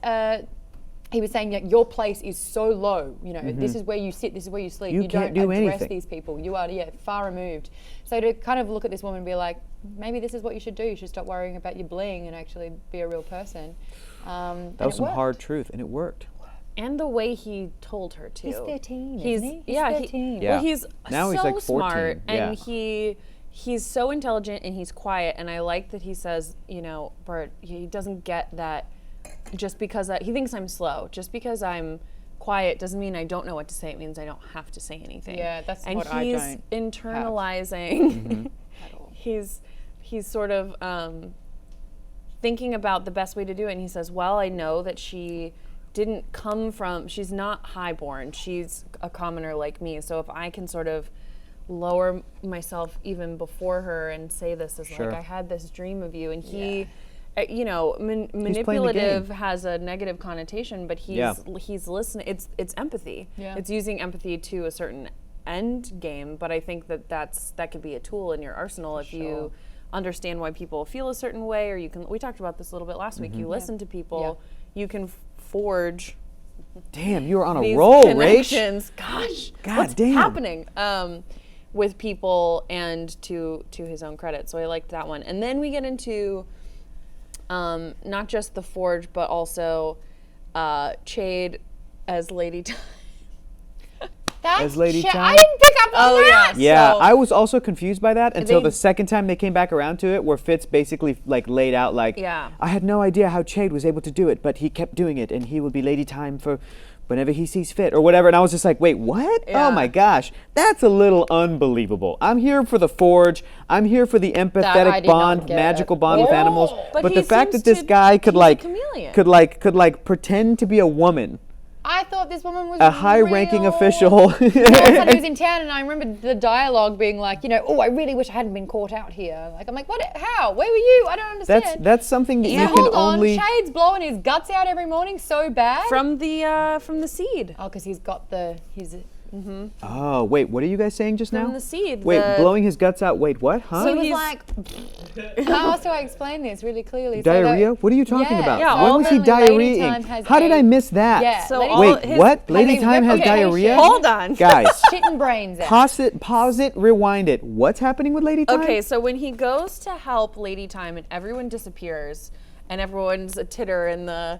he was saying that your place is so low. This is where you sit, this is where you sleep. You can't don't do address anything. these people. You are, far removed. So to kind of look at this woman and be like, maybe this is what you should do. You should stop worrying about your bling and actually be a real person. That was some hard truth, and it worked. And the way he told her too. He's 13, isn't he? He's 13. Well, he's now he's like 14. Smart, and he's so intelligent and he's quiet, and I like that he says, Bert, he doesn't get that just because he thinks I'm slow. Just because I'm quiet doesn't mean I don't know what to say. It means I don't have to say anything. Yeah, that's and what I don't he's internalizing. He's sort of thinking about the best way to do it, and he says, well, I know that she's not highborn. She's a commoner like me. So if I can sort of lower myself even before her and say this as like, I had this dream of you. And you know, game. manipulative has a negative connotation, but Yeah. he's listening. It's empathy. Yeah. It's using empathy to a certain end game, but I think that could be a tool in your arsenal if you understand why people feel a certain way, or you can. We talked about this a little bit last week. You listen to people, you can forge. Damn, you were on a These roll, Rach. connections. Gosh, God what's damn. happening? With people, and to his own credit. So I liked that one. And then we get into not just the forge, but also Chade as Lady Time. That's As Lady shit. Time? I didn't pick up on that. Yeah, So- I was also confused by that until They- the second time they came back around to it, where Fitz basically like laid out like, Yeah. I had no idea how Chade was able to do it, but he kept doing it, and he will be Lady Time for whenever he sees fit or whatever. And I was just like, wait, what? Yeah. Oh my gosh, that's a little unbelievable. I'm here for the forge. I'm here for the I empathetic did not bond, get magical it. bond with Oh. animals. But But he the fact seems that this to- guy could he's a like chameleon. could like pretend to be a woman, I thought this woman was a high-ranking real. official. Yeah, all of a sudden he was in town, and I remember the dialogue being like, you know, oh, I really wish I hadn't been caught out here. Like, I'm like, what? How? Where were you? I don't understand. That's something that So you can hold on, only. Shade's blowing his guts out every morning so bad. from the seed. Oh, because he's got his. Oh wait, what are you guys saying just now? From the seed. Wait, the- blowing his guts out. Wait, what? Huh? He was he's- like, how else do I explain this really clearly? Diarrhea? What are you talking Yeah, about? yeah, When all was he apparently Lady diarrheaing? Time has How did a- I miss that? Yeah, So Lady all Wait, his- what? Lady Has a Time has reputation. diarrhea? Hold on. Guys, shitting brains out. pause it, rewind it. What's happening with Lady Time? Okay, so when he goes to help Lady Time and everyone disappears and everyone's a titter in the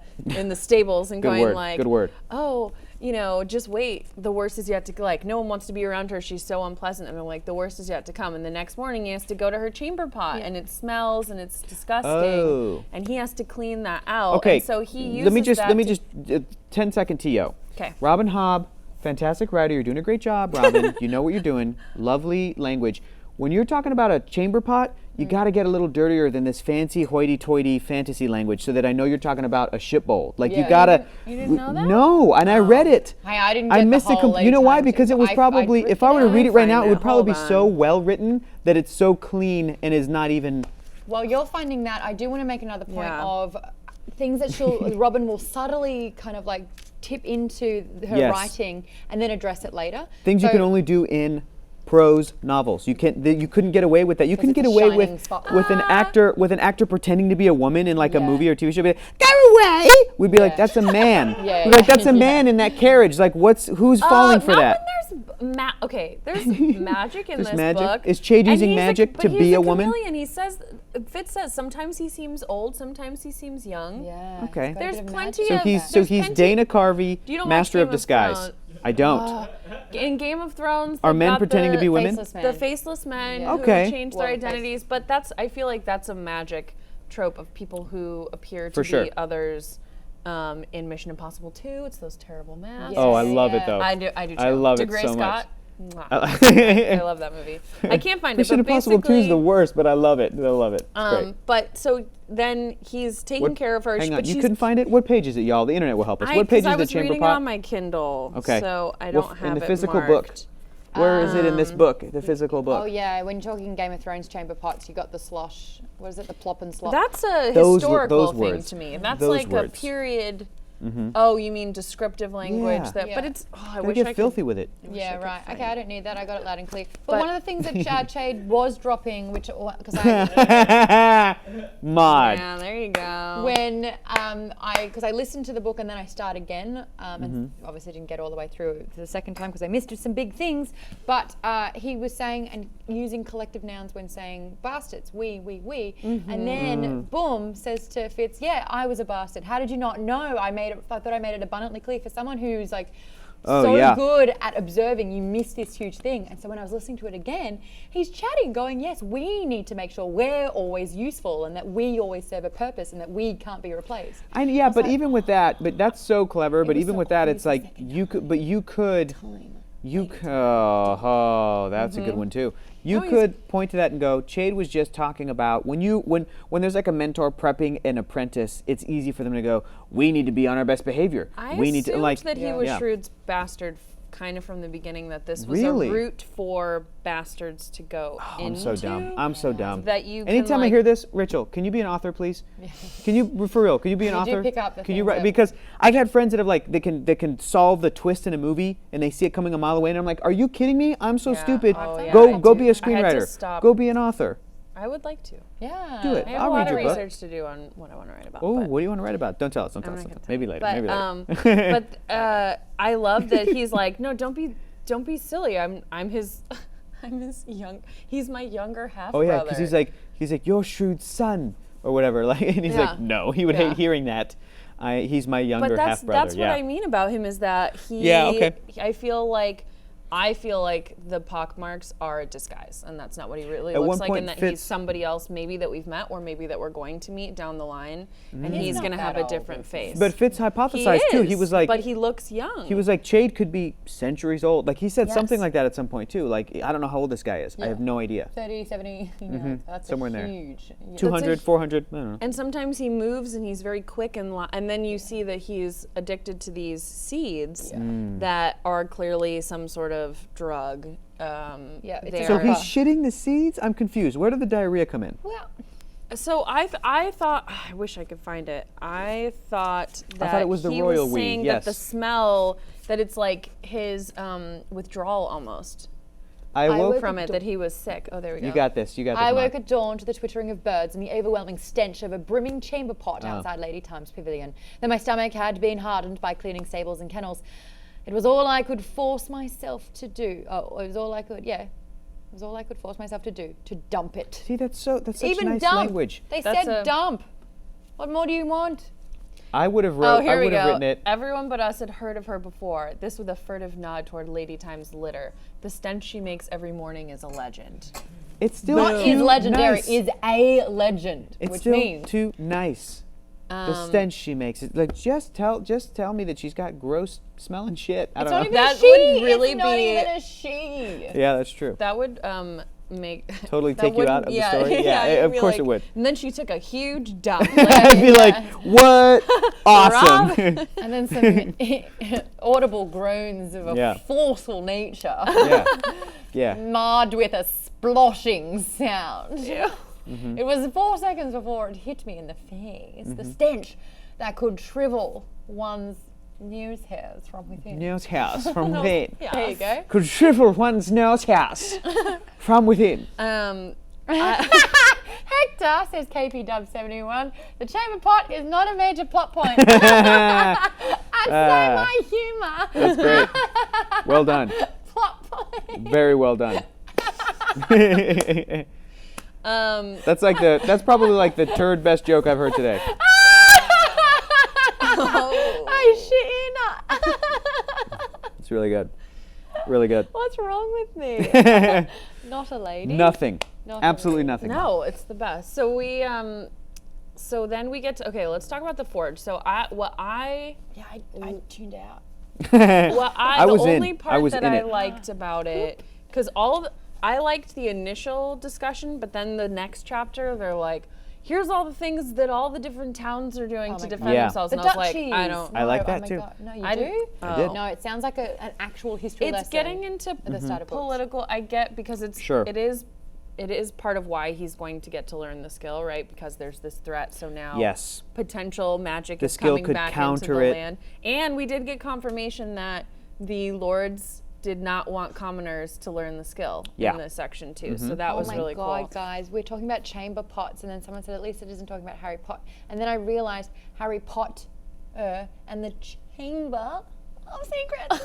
stables and Good going word, like, good word. oh, you know, just wait. The worst is yet to, like, no one wants to be around her. She's so unpleasant. And I'm like, the worst is yet to come. And the next morning he has to go to her chamber pot and it smells and it's disgusting. Oh. And he has to clean that out. Okay, And so he uses let me just 10-second TO. 'Kay. Robin Hobb, fantastic writer. You're doing a great job, Robin. You know what you're doing. Lovely language. When you're talking about a chamber pot, you got to get a little dirtier than this fancy hoity-toity fantasy language, so that I know you're talking about a ship bowl. Like you Yeah. gotta. You didn't know that? No, and I read it. I didn't I get the missed it. whole You know why? Lady Time Because it was thing. probably, I'd if I were to written it read it right now, it Find would it. probably be Hold so on. well written that it's so clean and is not even. Well, you're finding that. I do want to make another point Yeah. of things that Robin will subtly kind of like tip into her Yes. writing and then address it later. Things you So- can only do in prose novels. You couldn't get away with that. You couldn't it's get a away shining with spotlight. an actor pretending to be a woman in like a Yeah. movie or TV show. Be like, go away. We'd be like, Yeah. that's a man. Yeah, We'd be like, yeah. that's a man in that carriage. Like, who's falling for not that? When there's magic in There's this magic? book. Is Chade And using he's magic but to he's be a woman? chameleon. He says, Fitz says, sometimes he seems old, sometimes he seems young. Yeah. Okay. it's got a There's bit of plenty magic. of- So there's he's plenty- Dana Carvey, You don't watch Master of Game of Disguise. Thrones. I don't. In Game of Thrones, Are they've men got pretending to be women? Faceless man. The faceless men Yeah. who Okay. change their Well, identities, but I feel like that's a magic trope of people who appear to For sure. be others. In Mission Impossible 2, it's those terrible masks. Oh, I Yeah. love it though. I do too. I love it DeGray so much. Scott. Mwah. I I love that movie. I can't find it. Mission but Impossible 2 is basically, the worst, but I love it. I love it. It's great. But so then he's taking care of her. Hang on, but you she's, couldn't find it? What page is it, y'all? The internet will help us. What 'cause page I is the was chamber reading pot? it on my Kindle. Okay. So I Well, don't have in the it physical marked. book. Where is it in this book? The physical book. Oh yeah, when you're talking Game of Thrones chamber pots, you got the slosh. What is it? The plop and slop. That's a Those historical thing words. to me. That's Those like words. a period. Oh, you mean descriptive language? Yeah. But Yeah. it's. Oh, I Gotta wish get I filthy could. with it. Yeah, could right. find Okay, I don't need that. I got it loud and clear. But, But- one of the things that Chade was dropping, which because I Mod. Yeah, there you go. when I listened to the book and then I start again, and obviously didn't get all the way through the second time because I missed some big things. But he was saying and using collective nouns when saying bastards, we, and then boom says to Fitz, yeah, I was a bastard. How did you not know? I thought I made it abundantly clear for someone who's like. Oh, So yeah. good at observing, you miss this huge thing. And so when I was listening to it again, he's chatting, going, yes, we need to make sure we're always useful and that we always serve a purpose and that we can't be replaced. Yeah, but like, even with that, but that's so clever. But was even so with that, obvious it's the like second you could, but you could, that's a good one too. You No, he's- could point to that and go, Chade was just talking about when there's like a mentor prepping an apprentice, it's easy for them to go, we need to be on our best behavior. I We need to assumed like that he was yeah. Shrewd's bastard kind of from the beginning that this was Really? a route for bastards to go I'm into. so dumb. I'm so dumb. That you can, Anytime I like- hear this, Rachel, can you be an author, please? Can you, for real? Can you be an You do author? pick up the Can you things write? that- Because I've had friends that have like they can solve the twist in a movie and they see it coming a mile away, and I'm like, are you kidding me? I'm so Yeah. stupid. Oh, yeah. Go I go do. be a I had to screenwriter. stop. Go be an author. I would like to. Yeah. Do it. I have I'll a read lot of your book. research to do on what I want to write about. Oh, but- what do you want to write about? Don't tell us. Don't tell us. not Don't tell us. gonna Maybe later. But, Maybe later. I love that he's like, no, don't be silly. I'm his he's my younger half Oh brother. yeah, because he's like your shrewd son or whatever. Like, and he's Yeah. like, no, he would Yeah. hate hearing that. He's my younger But half brother. that's what I mean about him is that he. Yeah, okay. I feel like the pockmarks are a disguise, and that's not what he really At looks one like, point and that Fitz- he's somebody else maybe that we've met, or maybe that we're going to meet down the line, and He's he's not going to have that a old, different is he? face. But Fitz he hypothesized too. He is, was like, but he looks young. he was like, Chade could be centuries old. Like he said something Yes. like that at some point too. Like I don't know how old this guy is. I Yeah. have no idea. 30, 70, that's Somewhere in a there. huge. Yeah. 200, 400. I don't know. And sometimes he moves and he's very quick and then you see that he's addicted to these seeds that are clearly some sort of drug. Yeah, it's a they're- So he's Huh. shitting the seeds. I'm confused. Where did the diarrhea come in? Well, So I thought I wish I could find it. I thought that it was the he royal was weed, saying yes. that the smell that it's like his withdrawal almost I woke. woke from up it to- that he was sick. Oh, there we go. You got this. You got this. I Mom. woke at dawn to the twittering of birds and the overwhelming stench of a brimming chamber pot Oh. outside Lady Time's pavilion. Though my stomach had been hardened by cleaning stables and kennels, it was all I could force myself to do. Oh, it was all I could. Yeah, it was all I could force myself to do, to dump it. See, that's such Even nice dump. language. They That's said a- dump. What more do you want? I would have Oh, wrote. here I we would have go. written it. Everyone but us had heard of her before. This with a furtive nod toward Lady Time's litter. The stench she makes every morning is a legend. It's still Not too is legendary, nice. is a legend, It's which still means too nice. The stench she makes. It like just tell me that she's got gross smelling shit. I it's don't not know. even That a she. would really it's not be- even a she. Yeah, that's true. That would make Totally that take you wouldn't- out of the story? Yeah, you'd of be course like- it would. And then she took a huge dump. I'd be like, what? Awesome. And then some audible groans of a Yeah. forceful nature, yeah. Yeah. marred with a sploshing sound. Yeah. It was 4 seconds before it hit me in the face. The stench that could shrivel one's nose hairs from within. Nose house from within. There you go. Could shrivel one's nose house from within. Hector, says KP Dub 71, the chamber pot is not a major plot point. And so my humour. That's great. Well done. Plot point. Very well done. That's probably like the third best joke I've heard today. I shit you not. It's really good. Really good. What's wrong with me? Not a lady. Nothing. Not Absolutely really. nothing. No, it's the best. So we so then we get to let's talk about the forge. So I tuned out. I the was in. only I part was that in I it. liked about it because I liked the initial discussion, but then the next chapter they're like, here's all the things that all the different towns are doing to my defend God. Yeah. themselves. The And I was like, duchies. I don't. I like No, that my too. God. No, you I do? didn't- I did. No, it sounds like an actual history It's lesson. getting into at the start of books. political. I get because it's Sure. it is part of why he's going to get to learn the skill, right? Because there's this threat. So now Yes. potential magic The is skill coming could back counter into the it. land. And we did get confirmation that the lords did not want commoners to learn the skill Yeah. in this section too. So that Oh was my really God, cool. guys, we're talking about chamber pots, and then someone said at least it isn't talking about Harry Potter. And then I realized Harry Potter and the chamber of secrets.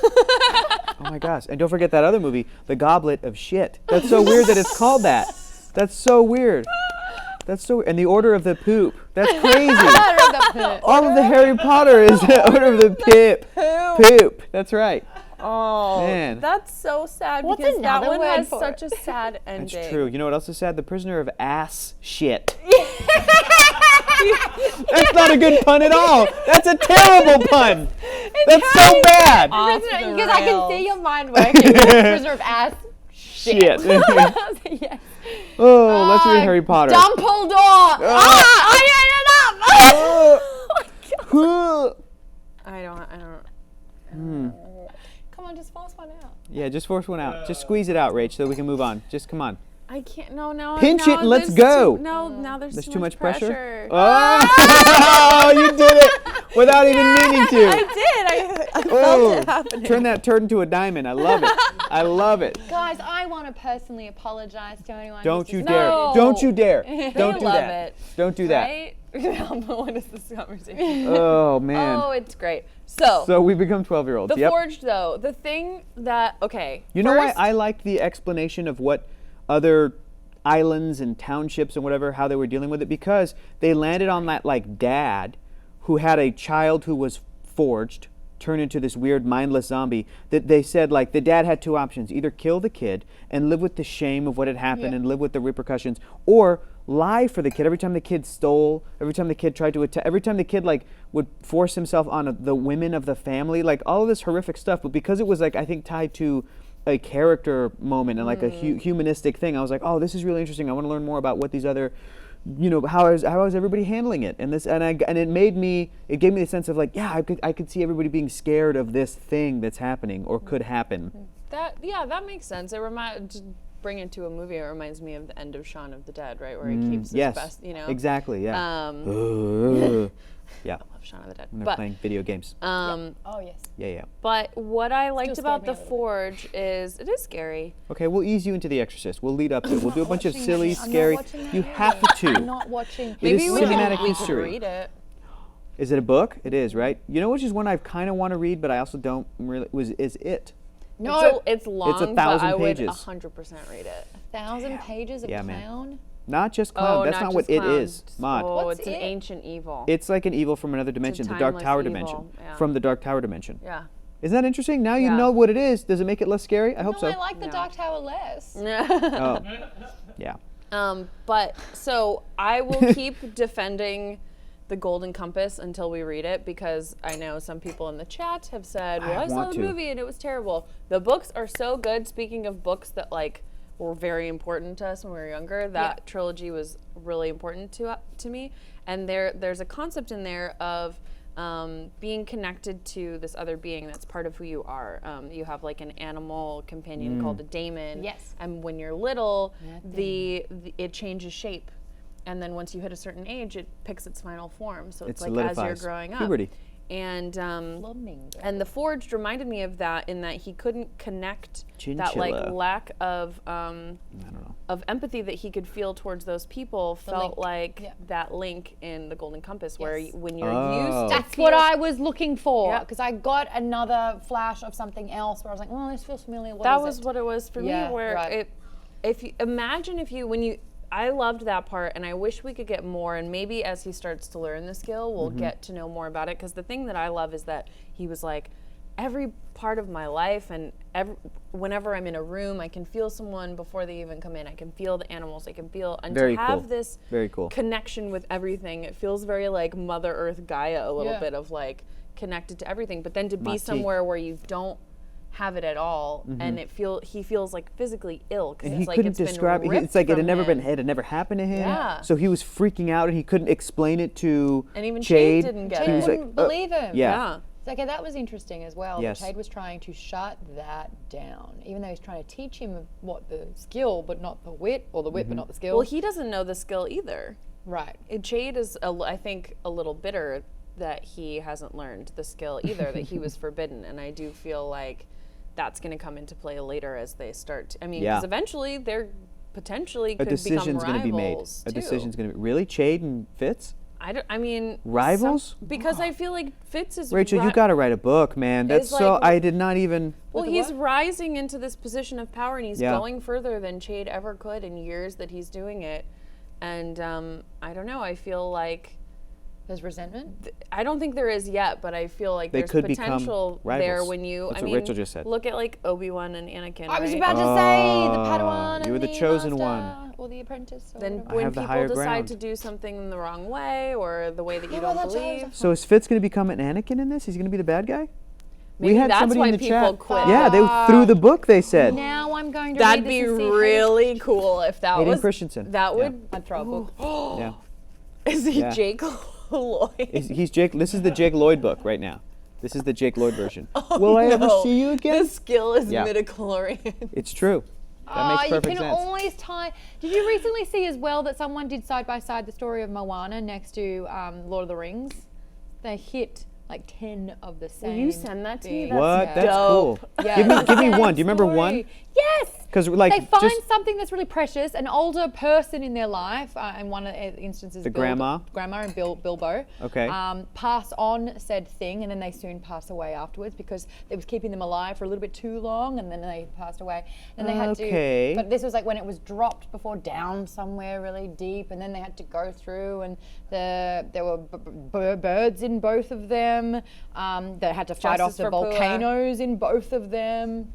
Oh my gosh. And don't forget that other movie, The Goblet of Shit. That's so weird that it's called that. That's so weird. That's so and the Order of the Poop. That's crazy. All of the Harry Potter is the Order of the Pip. Poop. That's right. Oh, Man. that's so sad What's because that another one word has for such it? a sad ending. That's true. You know what else is sad? The Prisoner of Ass Shit. That's not a good pun at all. That's a terrible pun. That's so bad. Off the Because I can see rails. your mind working. Prisoner of ass. Shit. Yes. Oh, let's read Harry Potter. Dumbledore! I ate it up! Oh. I don't. Come on, just force one out. Yeah, just force one out. Just squeeze it out, Rach, so we can move on. Just come on. I can't. No. Pinch now it and let's there's go. Now there's Too much pressure. pressure. Oh, you did it without even meaning to. I did. I felt Oh, it happening. turn that turd into a diamond. I love it. I love it. Guys, I want to personally apologize to anyone. Don't you who's dare. No. Don't you dare. They Don't do love that. it. Don't do that. Right? What is this conversation? Oh, man. Oh, it's great. So we become 12-year-olds. the Yep. Forged, though, the thing that You know why first- I liked the explanation of what other islands and townships and whatever, how they were dealing with it? Because they landed on that, like, dad who had a child who was forged, turned into this weird mindless zombie, that they said, like, the dad had two options: either kill the kid and live with the shame of what had happened and live with the repercussions, or lie for the kid every time the kid stole, every time the kid tried to attack, every time the kid, like, would force himself on the women of the family, like, all of this horrific stuff. But because it was, like, I think tied to a character moment and like a humanistic thing, I was like, oh, this is really interesting. I want to learn more about what these other, how is everybody handling it? And it gave me the sense of, like, yeah, I could see everybody being scared of this thing that's happening or could happen. that makes sense. To bring it to a movie, it reminds me of the end of Shaun of the Dead, right, where he keeps his Yes, best, exactly, yeah. Yeah, I love Shaun of the Dead. when they're playing video games. Oh, yes. Yeah. But what I liked scared about me The a little bit. Forge is it is scary. Okay, we'll ease you into The Exorcist. We'll lead up to it. We'll do a bunch of watching silly, it. I'm not scary. watching it. You have to. I'm not watching. It is Maybe cinematic we history. could read it. Is it a book? It is, right? You know which is one I kind of want to read, but I also don't really. Is it? No, It's long, 1,000 but I would pages. 100% read it. 1,000 pages of Yeah, man. clown. Not just clown. That's not what just it clown. is, Maude. Oh, What's it's an it? ancient evil. It's like an evil from another dimension, the Dark timeless Tower evil, dimension. yeah. From the Dark Tower dimension. Yeah. Isn't that interesting? Now you Yeah. know what it is. Does it make it less scary? I hope No, so. I like the No. Dark Tower less. Oh, yeah. But so I will keep defending the Golden Compass until we read it, because I know some people in the chat have said, well, I saw want the to. movie and it was terrible. The books are so good. Speaking of books that like were very important to us when we were younger, that trilogy was really important to me. And there's a concept in there of being connected to this other being that's part of who you are. You have like an animal companion called a daemon. Yes. And when you're little, it changes shape. And then once you hit a certain age, it picks its final form. So it's like as you're solidifies. growing up. Puberty. And Flamingo. and the Forged reminded me of that, in that he couldn't connect that like Chinchilla. lack of I don't know. of empathy that he could feel towards those people felt link. like Yeah. that link in the Golden Compass, where Yes. when you're Oh. used to That's what I was looking for, Yeah. because I got another flash of something else where I was like, oh, this feels familiar. that is was it? what it was for Yeah, me, where right. I loved that part, and I wish we could get more, and maybe as he starts to learn the skill, we'll get to know more about it, because the thing that I love is that he was like, every part of my life, and whenever I'm in a room, I can feel someone before they even come in. I can feel the animals. I can feel, and Very to have cool. this Very cool. connection with everything, it feels very like Mother Earth Gaia, a little Yeah. bit of like connected to everything. But then to be Mati. somewhere where you don't have it at all, and he feels like physically ill, because And he it's like couldn't it's been describe it. ripped It's like it from him. had never happened to him. Yeah. So he was freaking out, and he couldn't explain it to And even Chade. Chade didn't get He it. was like, Couldn't believe him. yeah. It's like, okay, that was interesting as well. Yes. That Chade was trying to shut that down, even though he's trying to teach him what the skill, but not the wit, or the wit, but not the skill. Well, he doesn't know the skill either. right. Chade is, I think, a little bitter that he hasn't learned the skill either, that he was forbidden. And I do feel like that's going to come into play later as they start. I mean, Yeah. because eventually they're potentially A could decision's become going to be made. rivals A too. decision's going to be really Chade and Fitz. I mean, Rivals? because I feel like Fitz is Rachel, you got to write a book, man. That's It's so. like- I did not even. Well, the he's what? rising into this position of power, and he's Yeah. going further than Chade ever could in years that he's doing it. And I don't know. I feel like There's resentment. I don't think there is yet, but I feel like They there's could become potential there rivals. when you. That's I what mean, Rachel just said. Look at like Obi-Wan and Anakin. I was right? about to say the Oh, Padawan you were and the chosen master, one. or the apprentice. Or Then whatever. when have the people higher decide ground. to do something the wrong way or the way that you Yeah, don't well, that's believe, always So is Fitz going to become an Anakin in this? He's going to be the bad guy? maybe we had that's somebody why in the people chat. quit. Yeah, they threw the book. They said. Now I'm going to That'd read be this and see really cool if that Hayden was Christensen. That Yeah. would. I'd throw a book. Yeah. Is he Yeah. Jake Lloyd? He's Jake. This is the Jake Lloyd book right now. This is the Jake Lloyd version. Will I ever see you again? The skill is Yeah. midichlorian. It's true. That makes you perfect can sense. always tie. Did you recently see as well that someone did side by side the story of Moana next to Lord of the Rings? They hit like 10 of the same. Will you send that to me? things. What? That's dope. cool. Yeah, Give me it's the same one. Do you remember story. one? Yes. Because like They find just something that's really precious, an older person in their life, and one of the instances, The grandma? Grandma and Bilbo, Okay. pass on said thing, and then they soon pass away afterwards because it was keeping them alive for a little bit too long, and then they passed away. And they had Okay. to, but this was like when it was dropped before down somewhere really deep, and then they had to go through, and there were birds in both of them. They had to fight Justice off the for Pua. volcanoes in both of them.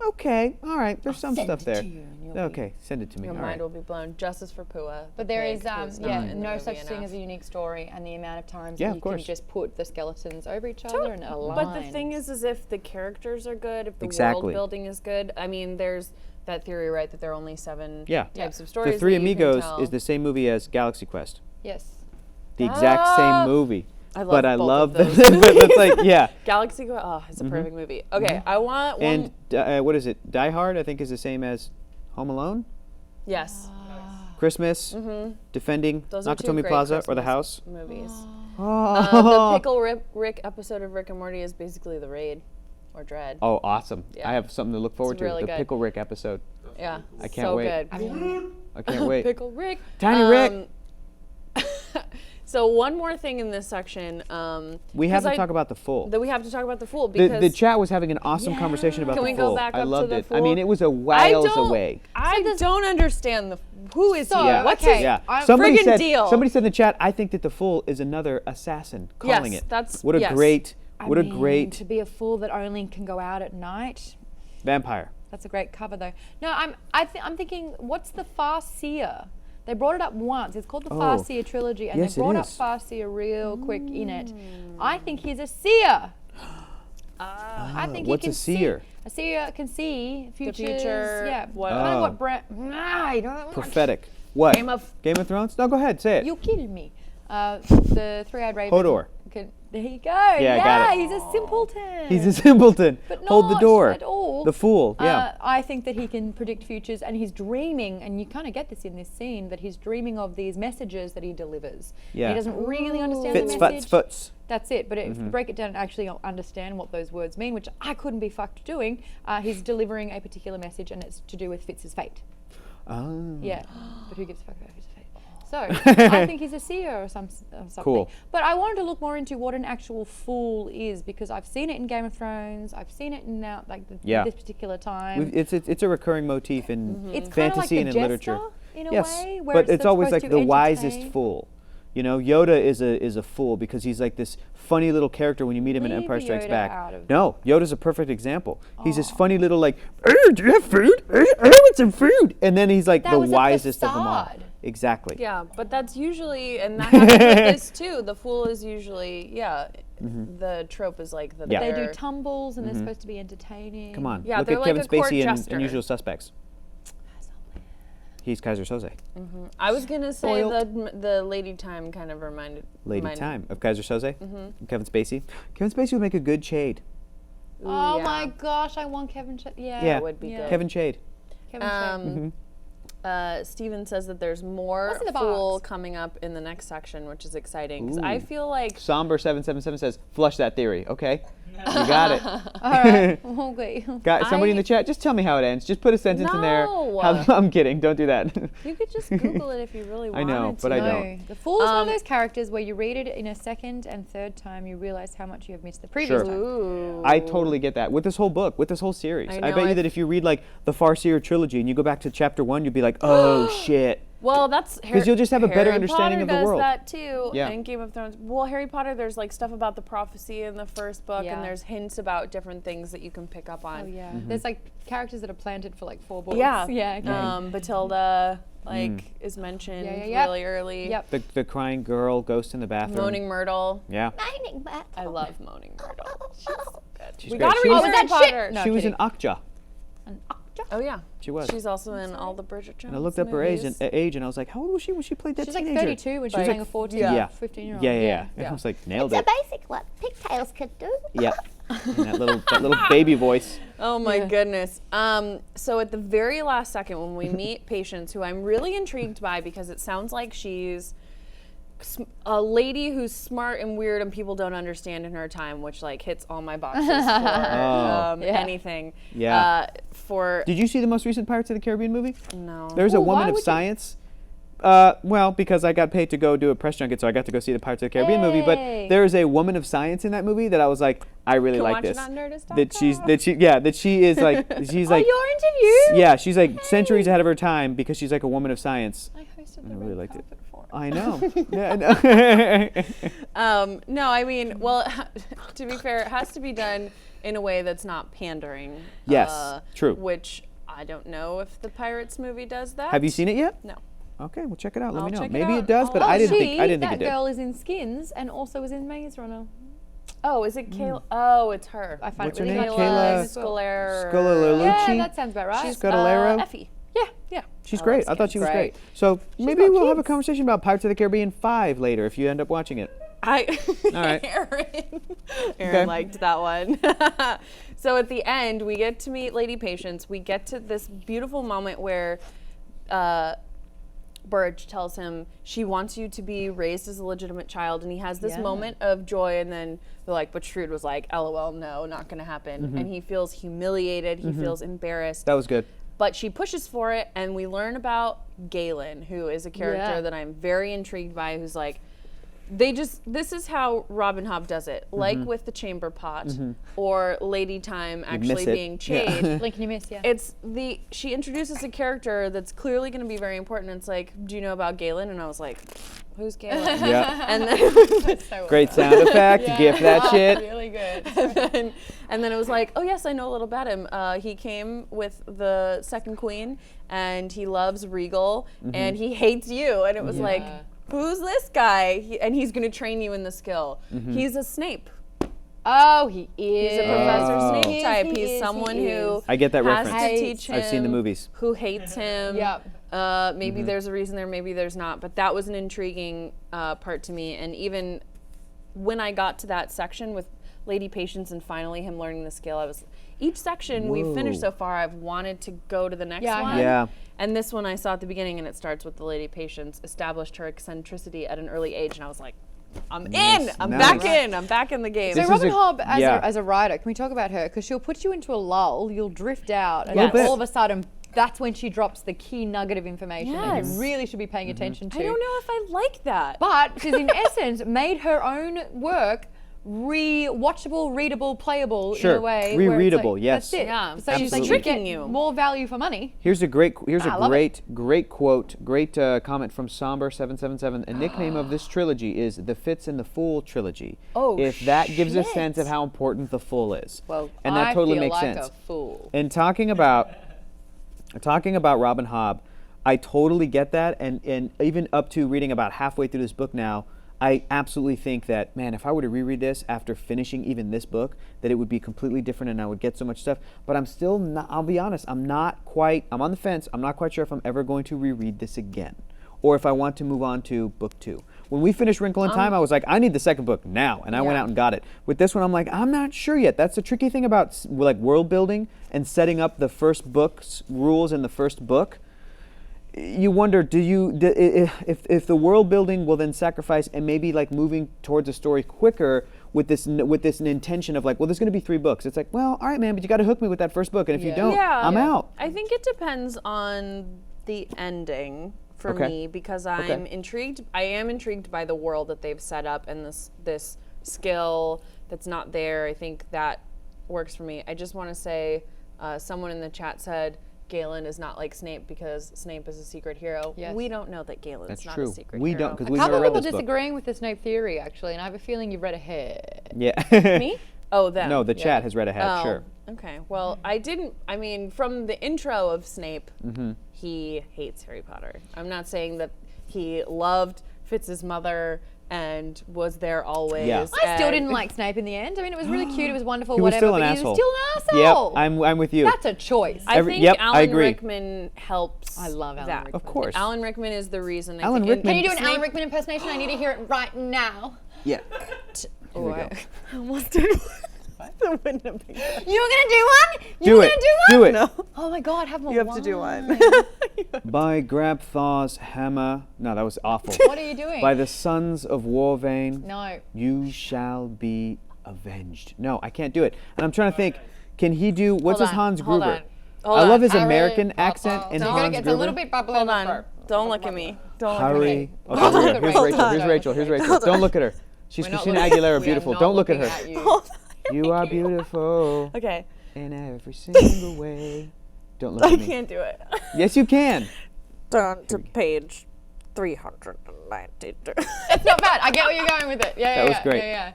okay. All right. There's some send stuff it there. to you and you'll Okay. Send it to me. Your All mind right. will be blown. Justice for Pua. But there is, who's not yeah, in the no movie such thing enough. as a unique story, and the amount of times Yeah, that of you course. can just put the skeletons over each other and align. But the thing is if the characters are good, if the Exactly. world building is good, I mean, there's that theory, right, that there are only 7 Yeah. types of stories. The Three that you can Amigos tell. is the same movie as Galaxy Quest. yes. The exact same movie. I love but I both love of that. those But it's like, yeah. Galaxy Quest. Oh, it's a perfect movie. Okay, I want one. And what is it? Die Hard, I think, is the same as Home Alone. Yes. Christmas, Defending Those are 2 Nakatomi great Plaza, or The Christmas House. movies. Oh. The Pickle Rick episode of Rick and Morty is basically The Raid or Dread. Oh, awesome! Yeah. I have something to look forward to. really The good. Pickle Rick episode. Yeah. I can't so wait. good. I can't wait. Pickle Rick. Tiny Rick. So one more thing in this section. We have 'cause to talk about the Fool. That we have to talk about the Fool The because chat was having an awesome conversation about Can the we Fool. go back I up to loved the it. I mean, Fool? it was a whiles away. I don't understand who is he? So, What's okay. his Yeah. I'm Somebody friggin' said. deal? Somebody said in the chat. I think that the Fool is another assassin calling Yes, it. that's- what a yes. great. I What a mean, great to be a fool that only can go out at night. vampire. That's a great cover, though. No, I'm thinking, what's the Farseer? They brought it up once. It's called the Farseer trilogy, and yes, they it brought up is. Farseer real quick in it. I think he's a seer. I think what's he can a seer? See, a seer can see futures. future, Yeah, what- kind Oh. of what I don't. Prophetic. What? Game of- Thrones? No, go ahead. Say it. You kill me. The three-eyed raven. Hodor. There you go. I got it. He's a simpleton. He's a simpleton. But Hold the not door. at all. The Fool. Yeah. I think that he can predict futures, and he's dreaming, and you kind of get this in this scene, that he's dreaming of these messages that he delivers. Yeah. He doesn't really understand Fits, the futs, message. foots. That's it. But if you break it down and actually understand what those words mean, which I couldn't be fucked doing, he's delivering a particular message, and it's to do with Fitz's fate. Oh. Yeah, but who gives a fuck about Fitz's fate? So I think he's a seer or something. Cool. But I wanted to look more into what an actual fool is, because I've seen it in Game of Thrones. I've seen it in now, like this particular time. It's a recurring motif in It's kind of like fantasy the and in jester, literature. in a Yes, way, where but it's always supposed like to the wisest entertain. fool. You know, Yoda is a fool because he's like this funny little character when you meet him in Leave Empire Strikes Yoda Back. out of No, Yoda's a perfect example. He's this funny little like, "Oh, do you have food? I want some food." And then he's like That the was a wisest of them all. facade. Exactly. Yeah, but that's usually, and that happens with this too. The Fool is usually, the trope is like the Yeah. They they're- do tumbles, and they're supposed to be entertaining. Come on. Yeah, Look they're at like Kevin a court Spacey jester. in Usual Suspects. He's Kaiser Soze. I was gonna say Spoiled. the Lady Time kind of reminded. Time of Kaiser Soze. Kevin Spacey. Kevin Spacey would make a good Chade. Oh yeah. my gosh, I want Kevin. Yeah, would be good. Kevin Chade. Kevin Spacey. Steven says that there's more What's in the Fool box? coming up in the next section, which is exciting because I feel like Somber777 says, flush that theory. Okay. You got it. All right. Okay. Got somebody in the chat, just tell me how it ends. Just put a sentence in there. No. I'm kidding. Don't do that. you could just Google it if you really wanted I know, to. but I No, don't. The Fool is one of those characters where you read it in a second and third time, you realize how much you have missed the previous Sure. time. Ooh. I totally get that. With this whole book, with this whole series. I I know, bet you I've- that if you read like the Farseer trilogy and you go back to chapter 1, you'll be like, oh shit. Well, that's 'Cause you'll just have a better Harry understanding Potter of the does world. that too. Yeah. And Game of Thrones. Well, Harry Potter, there's like stuff about the prophecy in the first book, Yeah. and there's hints about different things that you can pick up on. Oh yeah. There's like characters that are planted for like 4 books. Yeah. Yeah. Okay. Batilda, is mentioned Yeah. really early. Yep. The crying girl, ghost in the bathroom. Moaning Myrtle. Yeah. I love Moaning Myrtle. She's so good. She's We great. gotta She read was- Harry that shit? Potter. No. she was kidding. an Akja. Oh yeah, She was. She's also in all the Bridget Jones. And I looked up her movies. age, and I was like, how old was she when she played that She's teenager? like 32 when she was playing a 14, yeah. 15-year-old. Yeah. And I was like, nailed It's it. a basic what pigtails could do. Yeah. And that little baby voice. Oh my goodness. So at the very last second when we meet Patience, who I'm really intrigued by because it sounds like she's a lady who's smart and weird and people don't understand in her time, which like hits all my boxes for anything. Yeah. For Did you see the most recent Pirates of the Caribbean movie? no. There's a Why woman of would you- science. Well, because I got paid to go do a press junket, so I got to go see the Pirates of the Caribbean movie. But Hey. there is a woman of science in that movie that I was like, I really Can like watch this. it on Nerdist.com. That she is like she's like your interview? yeah, she's like centuries ahead of her time because she's like a woman of science. I hosted I the really red liked it. carpet for I know. Yeah, I know. No, I mean, well, to be fair, it has to be done in a way that's not pandering. Yes, true. Which I don't know if the Pirates movie does that. Have you seen it yet? No. Okay, well check it out. Let I'll me know. check it Maybe out. it does, but Oh, I didn't she, think that it did. girl is in Skins and also was in Maze Runner. Oh, is it Kayla? Oh, it's her. I find What's it her really name? hard Kayla to spell. Scalera. Yeah, that sounds about right. She's Scalera? Effie. yeah. She's I great. like I thought she was Great. great. So maybe got we'll have a kids. conversation about Pirates of the Caribbean 5 later if you end up watching it. All right. Aaron Okay. liked that one. So at the end, we get to meet Lady Patience. We get to this beautiful moment where Burge tells him she wants you to be raised as a legitimate child, and he has this Yeah. moment of joy, and then they're like, but Shrewd was like, LOL, no, not gonna happen. And he feels humiliated, he feels embarrassed. That was good. But she pushes for it, and we learn about Galen, who is a character Yeah. that I'm very intrigued by, who's like, this is how Robin Hobb does it. Like with the chamber pot or Lady Time actually miss it. being Chade. Blink and you miss, yeah. She introduces a character that's clearly going to be very important. And it's like, do you know about Galen? And I was like, who's Galen? Yeah. And then Great sound effect. Gift that shit. really good. and then it was like, oh yes, I know a little about him. He came with the second queen, and he loves Regal, and he hates you. And it was like, who's this guy? And he's going to train you in the skill. He's a Snape. Oh, he is. He's a Professor Oh. Snape He is, type. he He's is, someone he who is. I get that has reference. to teach him. I've seen the movies. Who hates him. Yep. Maybe there's a reason there, maybe there's not. But that was an intriguing part to me. And even when I got to that section with Lady Patience and finally him learning the skill, I was each section we've finished so far, I've wanted to go to the next Yeah, I one. have. Yeah. And this one I saw at the beginning, and it starts with the Lady Patience established her eccentricity at an early age, and I was like, I'm in. I'm Nice. back in. I'm back in the game. So This is Robin a- Hobb, as, yeah. as a writer, can we talk about her? Because she'll put you into a lull, you'll drift out, and Little then bit. all of a sudden, that's when she drops the key nugget of information that Yes. you really should be paying attention to. I don't know if I like that. But she's in essence made her own work watchable, readable, playable Sure. in a way. where it's Rereadable, like, yes. That's it. Yeah. So Absolutely. you Tricking get you. more value for money. Here's a great I love great quote, great comment from Somber777. A nickname of this trilogy is the Fitz and the Fool trilogy. Oh, if that gives a shit. sense of how important the Fool is. Well, and that I totally feel makes like sense. a fool. And talking about Robin Hobb, I totally get that, and even up to reading about halfway through this book now, I absolutely think that, man, if I were to reread this after finishing even this book, that it would be completely different and I would get so much stuff. But I'm still not, I'll be honest, I'm on the fence. I'm not quite sure if I'm ever going to reread this again, or if I want to move on to book 2. When we finished Wrinkle in Time, I was like, I need the second book now, and I went Yeah. out and got it. With this one, I'm like, I'm not sure yet. That's the tricky thing about like world building and setting up the first book's rules in the first book. You wonder, if the world building will then sacrifice and maybe like moving towards a story quicker with this intention of like, well, there's going to be 3 books. It's like, well, all right, man, but you got to hook me with that first book, and if you don't, I'm out. I think it depends on the ending for Okay. me, because Okay. I'm intrigued. I am intrigued by the world that they've set up and this skill that's not there. I think that works for me. I just want to say, someone in the chat said Galen is not like Snape because Snape is a secret hero. Yes. We don't know that Galen's That's not true. a secret We hero. don't, because A we've couple never of read people this book. disagreeing with the Snape theory, actually, and I have a feeling you've read ahead. Yeah. Me? Oh, them. No, the chat has read ahead. Oh, Sure. okay. Well, I didn't. I mean, from the intro of Snape, Mm-hmm. he hates Harry Potter. I'm not saying that he loved Fitz's mother and was there always. Yeah. I still and- didn't like Snape in the end. I mean, it was really cute. It was wonderful. He was whatever. still an but asshole. He was still an asshole. Yep, I'm with you. That's a choice. I think I Alan agree. Rickman helps. I love Alan that. Rickman. Of course. Alan Rickman is the reason. I Alan think, Rickman- Can you do an Snape- Alan Rickman impersonation? I need to hear it right now. Yeah. Oh, we go. I almost did. That wouldn't have been good. You're gonna do one? Do You're it. gonna do Do one? it. No. Oh my God, have more. You have to do one. By Grabthar's hammer. No, that was awful. What are you doing? By the sons of Warvain. No. You shall be avenged. No, I can't do it. And I'm trying to think. Can he do? What's his Hans Hold Gruber? on. Hold I on. love his Harry American Potter. accent in So Hans it's Gruber. a little bit bubbly. Hold in the on. throat. Don't look at me. Don't look at me. Harry. Okay, here, here's Hold Rachel. on. Here's Rachel. Here's Rachel. Don't look at her. She's We're not Christina looking- Aguilera, we are beautiful. not Don't look at looking her. you. You are beautiful Okay. in every single way. Don't look I at me. can't do it. Yes, you can. Turn to page 392. It's not bad. I get where you're going with it. Yeah, That was great. Yeah,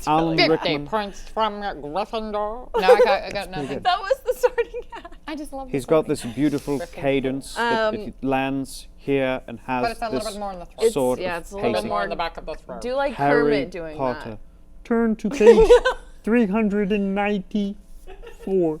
Alan yeah. Rickman. Prince from Gryffindor. No, I got nothing. That was the starting act. I just love He's the got song. this beautiful cadence that it lands here and has But it's a little this bit more in the throat. sort yeah, of it's a little bit pacing. more in the back of the throat. Do like Harry Kermit doing Potter. Turn to page 394.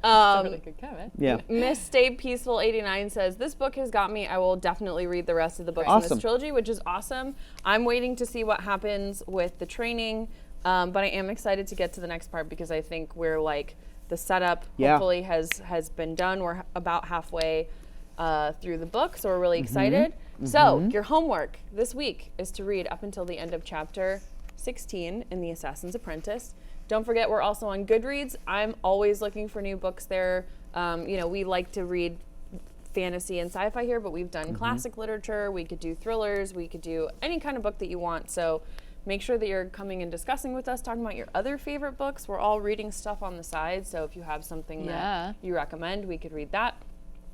that. really good comment. Yeah. Miss Stay Peaceful 89 says, this book has got me. I will definitely read the rest of the books in Awesome. this trilogy, which is awesome. I'm waiting to see what happens with the training, but I am excited to get to the next part because I think we're like, the setup hopefully has been done. We're about halfway through the book, so we're really excited. So your homework this week is to read up until the end of chapter 16 in The Assassin's Apprentice. Don't forget, we're also on Goodreads. I'm always looking for new books there. We like to read fantasy and sci-fi here, but we've done classic literature. We could do thrillers. We could do any kind of book that you want. So make sure that you're coming and discussing with us, talking about your other favorite books. We're all reading stuff on the side, so if you have something that you recommend, we could read that.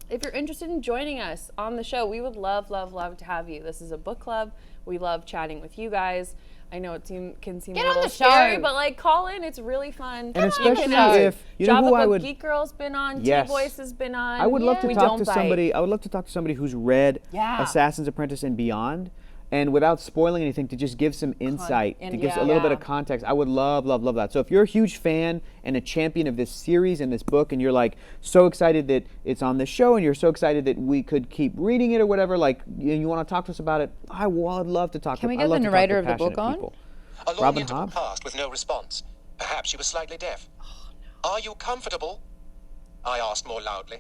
If you're interested in joining us on the show, we would love, love, love to have you. This is a book club. We love chatting with you guys. I know it can seem Get a on little the scary, show. but like call in. It's really fun. And especially can, if you know Java who I Book would. Geek Girl's been on. Yes. T-Voice has been on. I would love to We talk don't to bite. somebody. I would love to talk to somebody who's read Assassin's Apprentice and beyond, and without spoiling anything, to just give some insight, to give a little bit of context. I would love, love, love that. So if you're a huge fan and a champion of this series and this book, and you're like so excited that it's on this show, and you're so excited that we could keep reading it or whatever, like you want to talk to us about it, I would love to talk. Can we I get love the to talk narrator to of the book passionate on? people. A long Robin interval Hobb? passed with no response. Perhaps she was slightly deaf. Are you comfortable? I asked more loudly.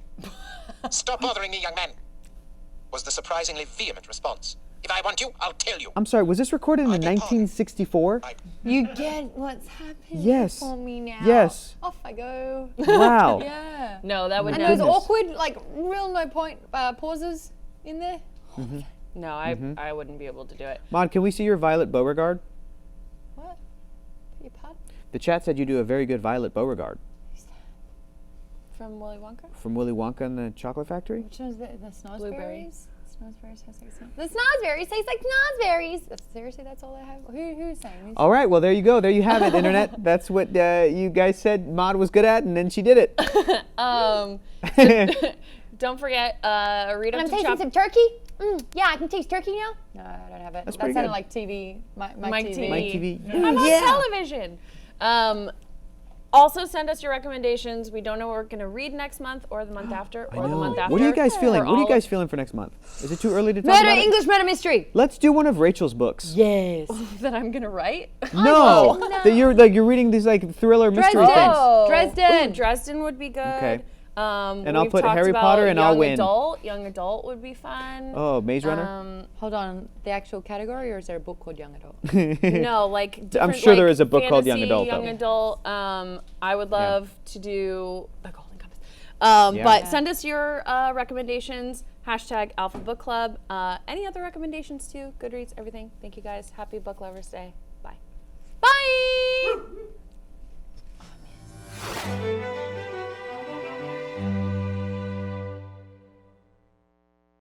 Stop bothering me, young man, was the surprisingly vehement response. If I want you, I'll tell you. I'm sorry, was this recorded in I beg pardon. 1964? You get what's happening Yes. for me now. Yes. Off I go. Wow. Yeah. No, that would And never. those awkward, like, real no point pauses in there. No, I wouldn't be able to do it. Maude, can we see your Violet Beauregard? What? Your pardon? The chat said you do a very good Violet Beauregard From Willy Wonka? from Willy Wonka and the Chocolate Factory. Which one's the Blueberry. snozberries? Snozberries taste like snow. The snozberries taste like snozberries. Seriously, that's all I have. Who's saying this? All right, well there you go. There you have it, internet. That's what you guys said Maude was good at, and then she did it. Don't forget, read up I'm to tasting chapter. some turkey. Yeah, I can taste turkey now. No, I don't have it. That's That pretty sounded good. like TV. Mike TV. TV. Mike TV. I'm on television. Also, send us your recommendations. We don't know what we're going to read next month, or the month after, or the month after. What are you guys feeling? For What are you all- guys feeling for next month? Is it too early to talk Murder about it? English Murder Mystery. Let's do one of Rachel's books. Yes. that I'm going to write? No, that you're reading these like thriller mystery Dresden. things. Oh. Dresden. Ooh, Dresden would be good. Okay. And I'll put Harry Potter and I'll win. Young adult would be fun. Oh, Maze Runner. Hold on. The actual category, or is there a book called Young Adult? No, like different, sure there like, is a book called Young fantasy, Adult, Young though. adult. I would love to do the Golden Compass. Yeah. But send us your recommendations. # Alpha Book Club. Any other recommendations too? Goodreads, everything. Thank you guys. Happy Book Lovers Day. Bye. Bye.